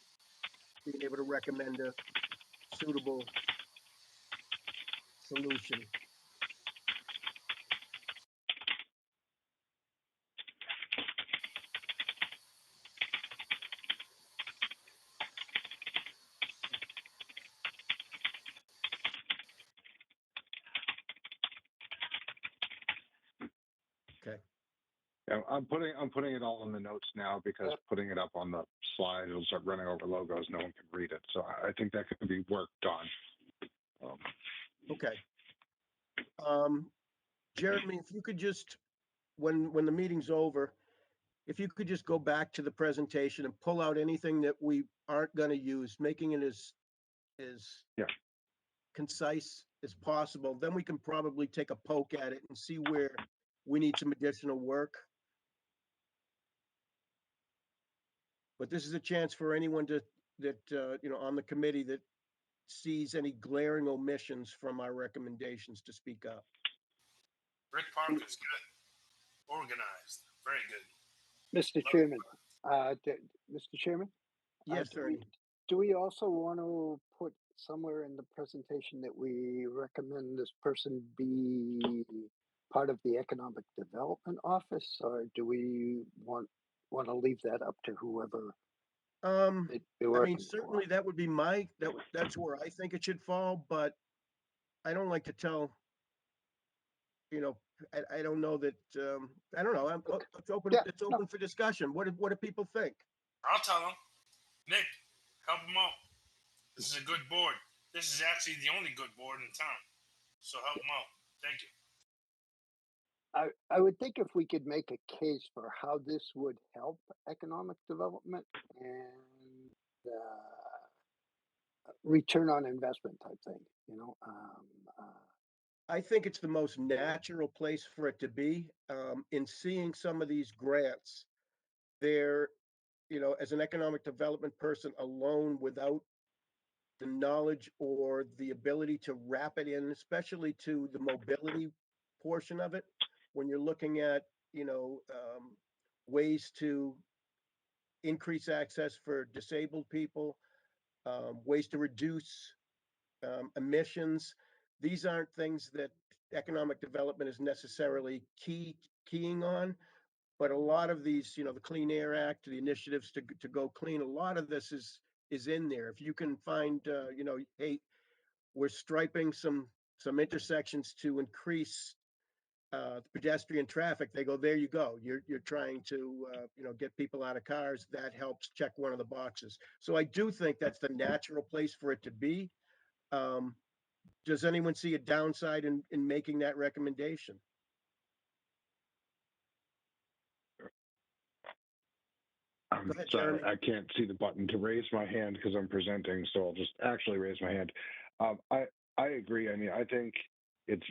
being able to recommend a suitable solution. Okay. Yeah, I'm putting it all in the notes now because putting it up on the slide, it'll start running over logos. No one can read it. So I think that could be worked on. Okay. Jeremy, if you could just, when the meeting's over, if you could just go back to the presentation and pull out anything that we aren't going to use, making it as Yeah. concise as possible, then we can probably take a poke at it and see where we need some additional work. But this is a chance for anyone on the committee that sees any glaring omissions from our recommendations to speak up. Rick Parker's good. Organized. Very good. Mr. Chairman, Mr. Chairman? Yes, Ernie. Do we also want to put somewhere in the presentation that we recommend this person be part of the Economic Development Office, or do we want to leave that up to whoever? Certainly that would be that's where I think it should fall, but I don't like to tell, I don't know that, I don't know. It's open, Yeah, it's open for discussion. What do people think? I'll tell them. Nick, help them out. This is a good board. This is actually the only good board in town. So help them out. Thank you. I would think if we could make a case for how this would help economic development and return on investment type thing, I think it's the most natural place for it to be. In seeing some of these grants, they're, as an economic development person alone without the knowledge or the ability to wrap it in, especially to the mobility portion of it, when you're looking at, ways to increase access for disabled people, ways to reduce emissions. These aren't things that economic development is necessarily keying on, but a lot of these, the Clean Air Act, the initiatives to go clean, a lot of this is in there. If you can find, hey, we're striping some intersections to increase pedestrian traffic, they go, there you go. You're trying to get people out of cars. That helps check one of the boxes. So I do think that's the natural place for it to be. Does anyone see a downside in making that recommendation? I'm Go ahead, sorry, Jeremy. I can't see the button to raise my hand because I'm presenting, so I'll just actually raise my hand. I agree. I mean, I think it's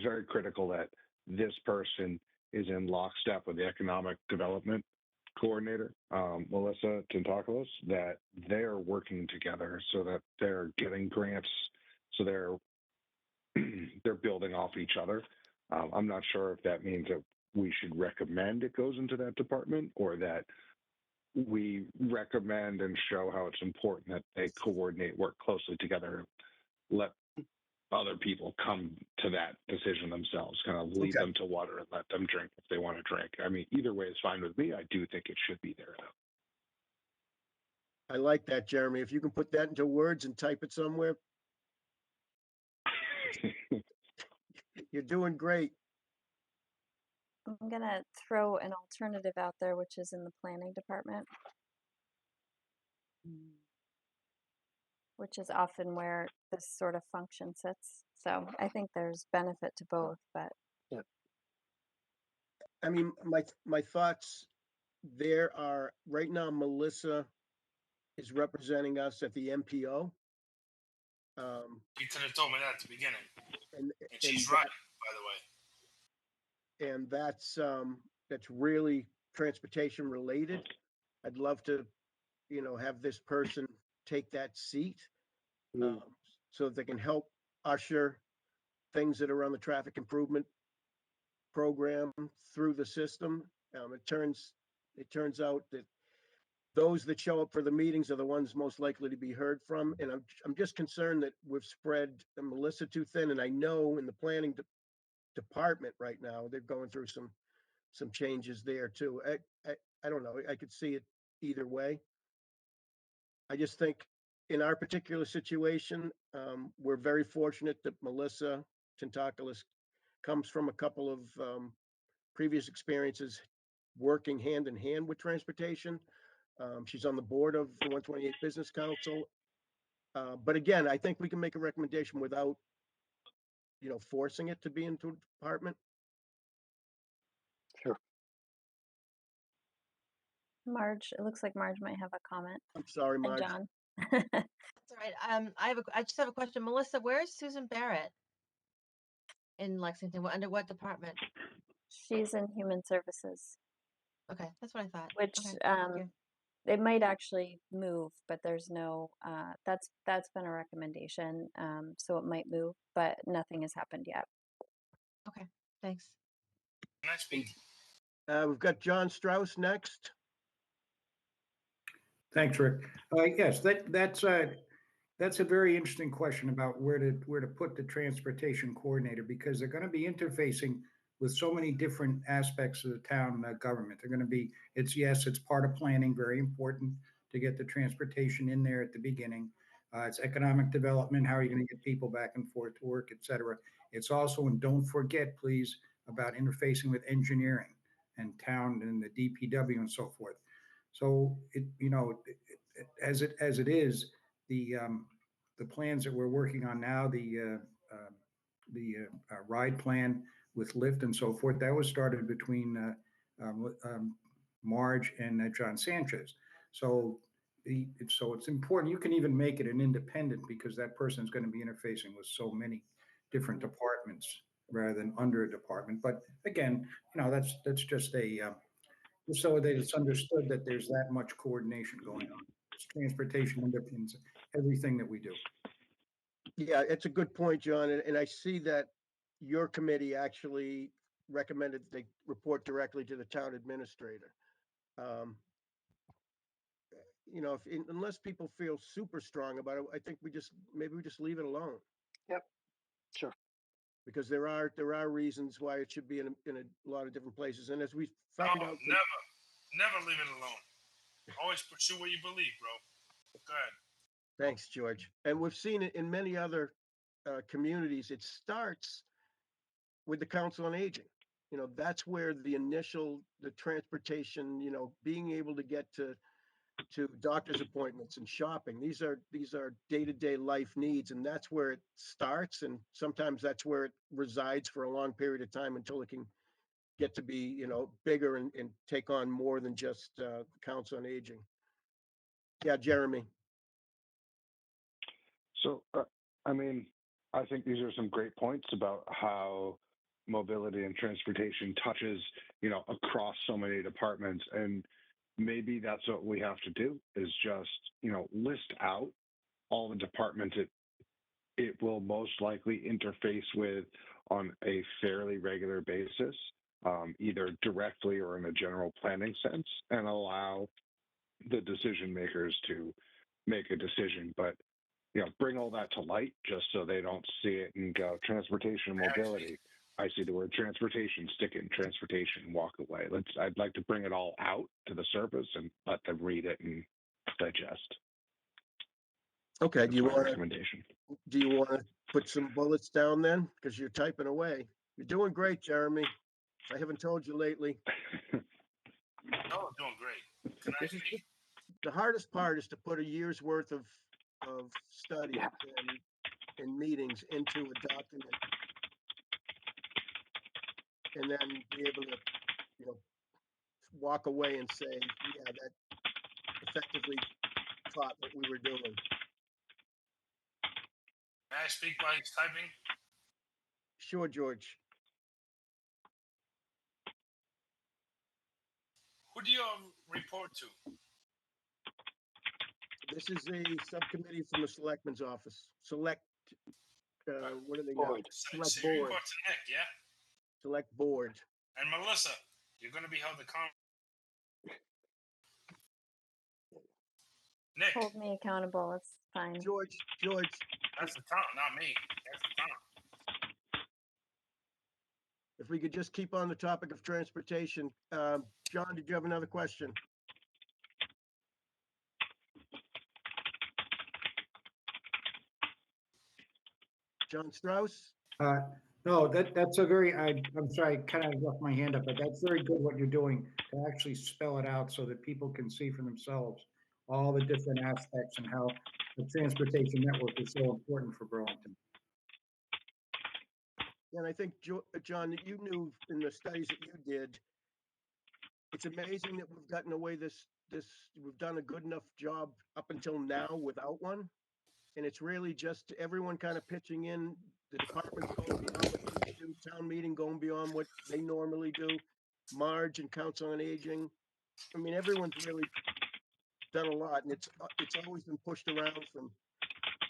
very critical that this person is in lockstep with the economic development coordinator, Melissa Tentakoulos, that they're working together so that they're getting grants, so they're building off each other. I'm not sure if that means that we should recommend it goes into that department or that we recommend and show how it's important that they coordinate, work closely together, let other people come to that decision themselves, kind of lead them to water and let them drink if they want to drink. I mean, either way is fine with me. I do think it should be there, though. I like that, Jeremy. If you can put that into words and type it somewhere, you're doing great. I'm gonna throw an alternative out there, which is in the planning department, which is often where this sort of function sits. So I think there's benefit to both, but yeah. I mean, my thoughts there are right now, Melissa is representing us at the MPO. You could have told me that at the beginning. and And she's and right, that, by the way. and that's really transportation related. I'd love to, have this person take that seat, Mm. so that they can help usher things that are on the traffic improvement program through the system. It turns out that those that show up for the meetings are the ones most likely to be heard from. And I'm just concerned that we've spread Melissa too thin. And I know in the planning department right now, they're going through some changes there too. I don't know. I could see it either way. I just think in our particular situation, we're very fortunate that Melissa Tentakoulis comes from a couple of previous experiences working hand in hand with transportation. She's on the board of the 128 Business Council. But again, I think we can make a recommendation without, forcing it to be into a department. Sure. Marge, it looks like Marge might have a comment. I'm sorry, And Marge. John. That's all right. I just have a question. Melissa, where is Susan Barrett in Lexington? Under what department? She's in Human Services, Okay, that's what I thought. which Okay, thank you. they might actually move, but there's no, that's been a recommendation. So it might move, but nothing has happened yet. Okay, thanks. Can I speak? We've got John Strauss next. Thanks, Rick. Yes, that's a very interesting question about where to put the transportation coordinator, because they're going to be interfacing with so many different aspects of the town government. They're going to be, it's part of planning, very important to get the transportation in there at the beginning. It's economic development, how are you going to get people back and forth to work, et cetera. It's also, and don't forget, please, about interfacing with engineering and town and the DPW and so forth. So as it is, the plans that we're working on now, the ride plan with Lyft and so forth, that was started between Marge and John Sanchez. So it's important. You can even make it an independent, because that person is going to be interfacing with so many different departments rather than under a department. But again, that's just just so that it's understood that there's that much coordination going on. Transportation underpins everything that we do. Yeah, it's a good point, John. And I see that your committee actually recommended they report directly to the town administrator. Unless people feel super strong about it, I think maybe we just leave it alone. Yep. Sure. Because there are reasons why it should be in a lot of different places. And as we found out, Never leave it alone. Always pursue what you believe, bro. Go ahead. Thanks, George. And we've seen it in many other communities. It starts with the Council on Aging. That's where the transportation, being able to get to doctor's appointments and shopping. These are day-to-day life needs, and that's where it starts. And sometimes that's where it resides for a long period of time until it can get to be, bigger and take on more than just the Council on Aging. Yeah, Jeremy. So, I think these are some great points about how mobility and transportation touches, across so many departments. And maybe that's what we have to do, is just, list out all the departments it will most likely interface with on a fairly regular basis, either directly or in a general planning sense, and allow the decision makers to make a decision. But bring all that to light just so they don't see it and go transportation mobility. I see the word transportation, stick it in transportation, walk away. I'd like to bring it all out to the surface and let them read it and digest. Okay. That's my recommendation. Do you want to put some bullets down then? Because you're typing away. You're doing great, Jeremy. I haven't told you lately. Oh, doing great. Can I speak? The hardest part is to put a year's worth of study and meetings into a document, and then be able to, walk away and say, yeah, that effectively taught what we were doing. I speak while he's typing? Sure, George. Who do you all report to? This is a subcommittee from the selectman's office. Select, what are they now? Board. Select So you board, report to Nick, yeah? select board. And Melissa, you're going to be held accountable. Nick, Hold me accountable. It's fine. George, that's the town, not me. That's the town. if we could just keep on the topic of transportation. John, did you have another question? John Strauss? No, that's a very, I'm sorry, I kind of left my hand up, but that's very good what you're doing to actually spell it out so that people can see for themselves all the different aspects and how the transportation network is so important for Burlington. And I think, John, that you knew in the studies that you did, it's amazing that we've gotten away we've done a good enough job up until now without one. And it's really just everyone kind of pitching in, the departments going beyond what they do, town meeting going beyond what they normally do, Marge and Council on Aging. I mean, everyone's really done a lot, and it's always been pushed around from,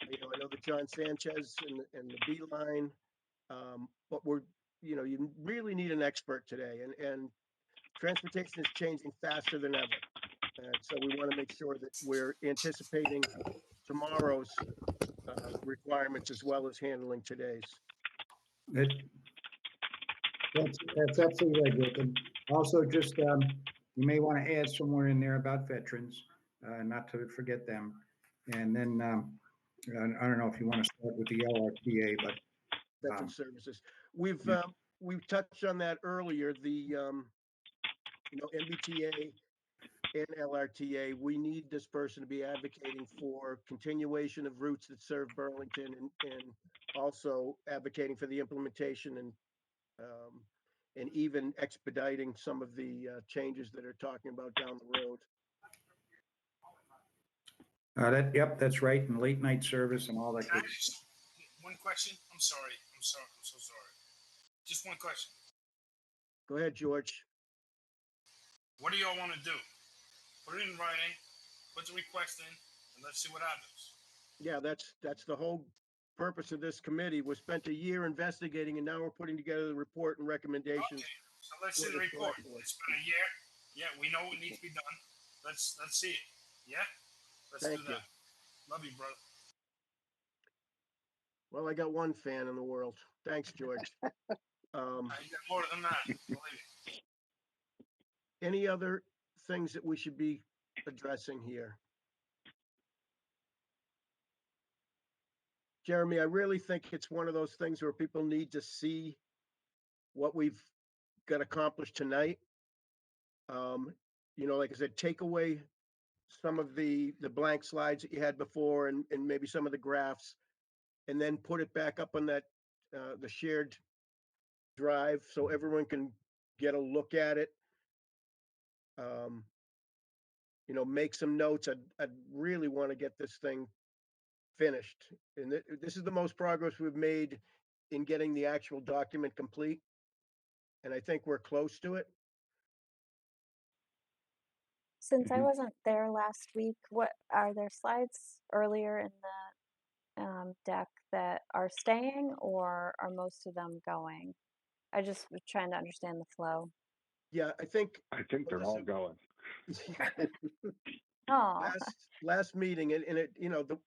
I know the John Sanchez and the Beeline, but you really need an expert today, and transportation is changing faster than ever. And so we want to make sure that we're anticipating tomorrow's requirements as well as handling today's. That's absolutely right, Rick. And also just, you may want to add somewhere in there about veterans, not to forget them. And then, I don't know if you want to start with the LRTA, but. Veteran services. We've touched on that earlier, the, MBTA and LRTA, we need this person to be advocating for continuation of routes that serve Burlington and also advocating for the implementation and even expediting some of the changes that are talking about down the road. Yep, that's right. And late night service and all that Can I good stuff. just, one question? I'm so sorry. Just one question. Go ahead, George. What do y'all want to do? Put it in writing, put the request in, and let's see what happens. Yeah, that's the whole purpose of this committee. We spent a year investigating, and now we're putting together the report and recommendations. Okay, so let's for see the the report. select board. It's been a year. Yeah, we know what needs to be done. Let's see it. Yeah? Let's Thank do that. Love you, brother. Well, I got one fan in the world. Thanks, George. I got more than that, believe me. Any other things that we should be addressing here? Jeremy, I really think it's one of those things where people need to see what we've got accomplished tonight. Like I said, take away some of the blank slides that you had before and maybe some of the graphs, and then put it back up on that the shared drive so everyone can get a look at it. Make some notes. I'd really want to get this thing finished. And this is the most progress we've made in getting the actual document complete. And I think we're close to it. Since I wasn't there last week, what are there slides earlier in the deck that are staying, or are most of them going? I just was trying to understand the flow. Yeah, I think they're all going. Oh, last meeting, and it,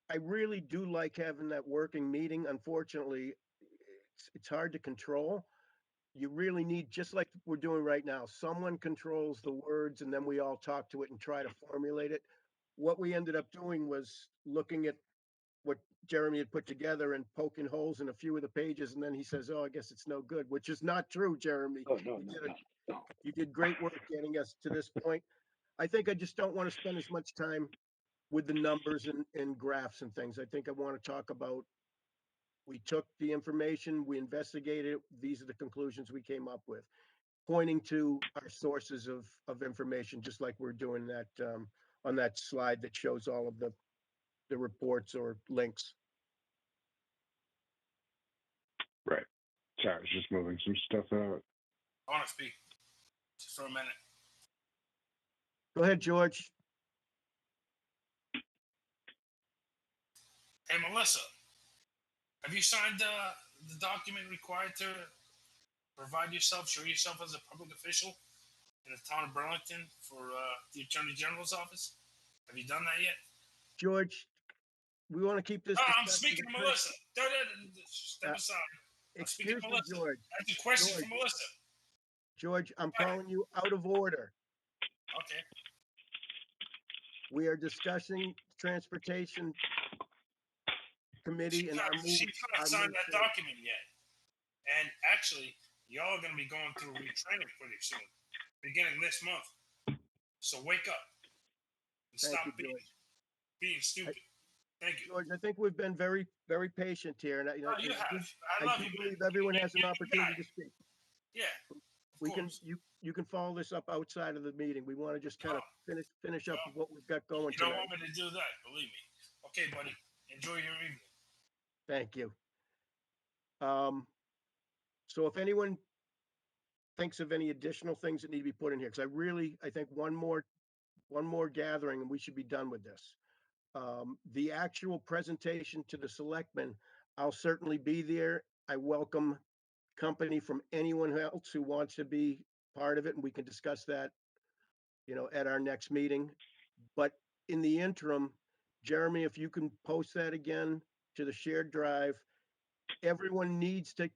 I really do like having that working meeting. Unfortunately, it's hard to control. You really need, just like we're doing right now, someone controls the words and then we all talk to it and try to formulate it. What we ended up doing was looking at what Jeremy had put together and poking holes in a few of the pages. And then he says, oh, I guess it's no good, which is not true, Jeremy. Oh, no. You did great work getting us to this point. I think I just don't want to spend as much time with the numbers and graphs and things. I think I want to talk about, we took the information, we investigated it, these are the conclusions we came up with, pointing to our sources of information, just like we're doing that on that slide that shows all of the reports or links. Right. Sorry, I was just moving some stuff out. I want to speak just for a minute. Go ahead, George. Hey, Melissa, have you signed the document required to show yourself as a public official in the town of Burlington for the Attorney General's office? Have you done that yet? George, we want to keep this I'm discussion speaking to Melissa. Step aside. I'm speaking Excuse to me, Melissa. George. That's a question George. for Melissa. George, I'm calling you out of order. Okay. We are discussing transportation committee and our move. She's not signed that document yet. And actually, y'all are going to be going through retraining pretty soon, beginning this month. So wake up and stop being stupid. Thank you. George, I think we've been very, very patient here, and You have. I love you. believe everyone has an opportunity to speak. Yeah. You can follow this up outside of the meeting. We want to just kind of finish up what we've got going You don't tonight. want me to do that, believe me. Okay, buddy. Enjoy your evening. Thank you. So if anyone thinks of any additional things that need to be put in here, because I think one more gathering and we should be done with this. The actual presentation to the selectmen, I'll certainly be there. I welcome company from anyone else who wants to be part of it, and we can discuss that, at our next meeting. But in the interim, Jeremy, if you can post that again to the shared drive, everyone needs to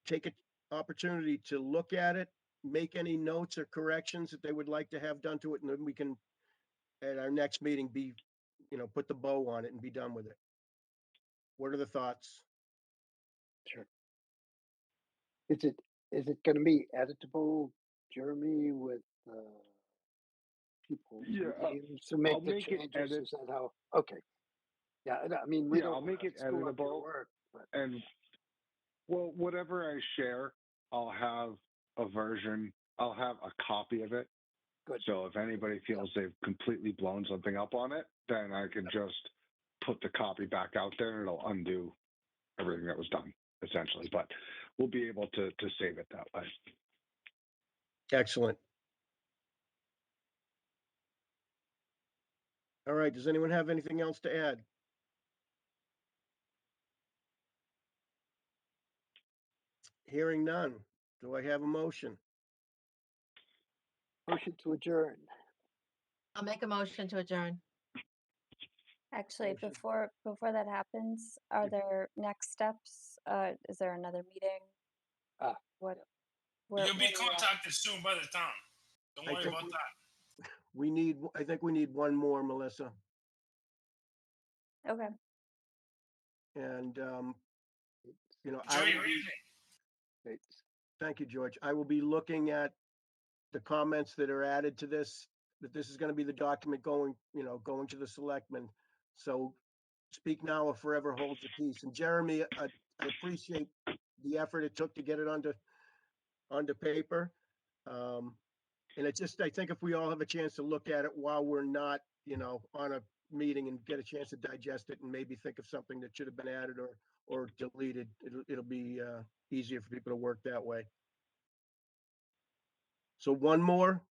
take an opportunity to look at it, make any notes or corrections that they would like to have done to it, and then we can, at our next meeting, put the bow on it and be done with it. What are the thoughts? Sure. Is it going to be editable, Jeremy, with people's names to make the changes? Is that how? Okay. Yeah, I mean, we don't. I'll make it editable. Work, but... And well, whatever I share, I'll have a version. I'll have a copy of it. Good. So if anybody feels they've completely blown something up on it, then I can just put the copy back out there, and it'll undo everything that was done, essentially. But we'll be able to save it that way. Excellent. All right. Does anyone have anything else to add? Hearing none. Do I have a motion? Motion to adjourn. I'll make a motion to adjourn. Actually, Motion. before that happens, are there next steps? Is there another meeting? What? You'll be contacted soon by the town. Don't worry about that. I think we need one more, Melissa. Okay. And, Enjoy your evening. Thank you, George. I will be looking at the comments that are added to this, that this is going to be the document going to the selectmen. So speak now or forever hold your peace. And Jeremy, I appreciate the effort it took to get it onto paper. And I think if we all have a chance to look at it while we're not, on a meeting and get a chance to digest it and maybe think of something that should have been added or deleted, it'll be easier for people to work that way. So one more?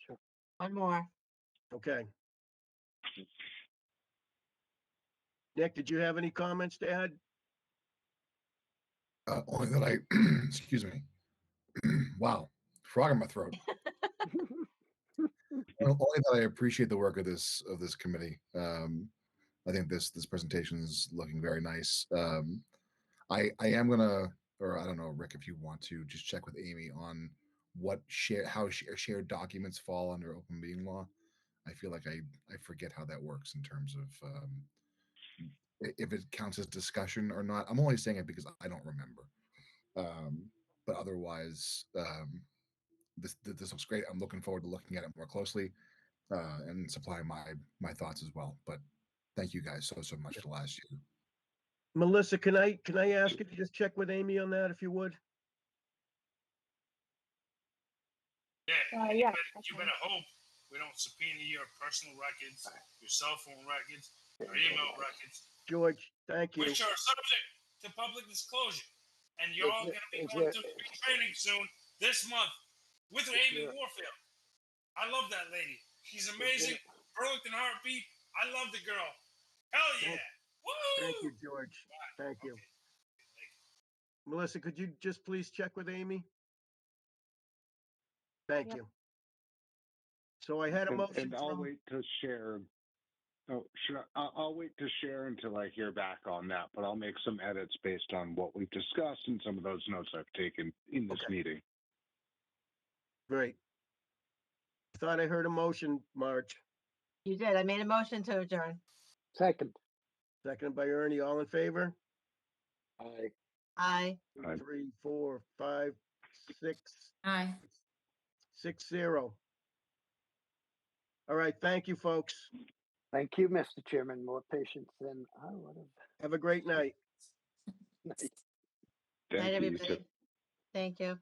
Sure. One more. Okay. Nick, did you have any comments to add? Only that I, excuse me. Wow, frog in my throat. Only that I appreciate the work of this committee. I think this presentation is looking very nice. I am gonna, or I don't know, Rick, if you want to just check with Amy on how shared documents fall under open meeting law. I feel like I forget how that works in terms of if it counts as discussion or not. I'm only saying it because I don't remember. But otherwise, this looks great. I'm looking forward to looking at it more closely and supplying my thoughts as well. But thank you guys so much for last year. Melissa, can I ask you to just check with Amy on that, if you would? Yeah. Yeah. You better hope we don't subpoena your personal records, your cell phone records, your email records. George, thank you. Which are subject to public disclosure. And you're all going to be Is going there- to free training soon this month with Amy there- Warfield. I love that lady. She's amazing. Burlington Heartbeat. I love the girl. Hell yeah. Woo! Thank you, George. Thank you. Okay. Melissa, could you just please check with Amy? Thank Yep. you. So I had a motion And I'll from, wait to share. Oh, sure. I'll wait to share until I hear back on that, but I'll make some edits based on what we've discussed and some of those notes I've taken in this Okay. meeting. great. Thought I heard a motion, Marge, You did. I made a motion to adjourn. Second, seconded by Ernie. All in favor? I, Aye. Aye. 3, 4, 5, 6, Aye. 6, 0. All right. Thank you, folks. thank you, Mr. Chairman. More patience than I would have. Have a great night. Night, Thank you. You too. everybody. Thank you.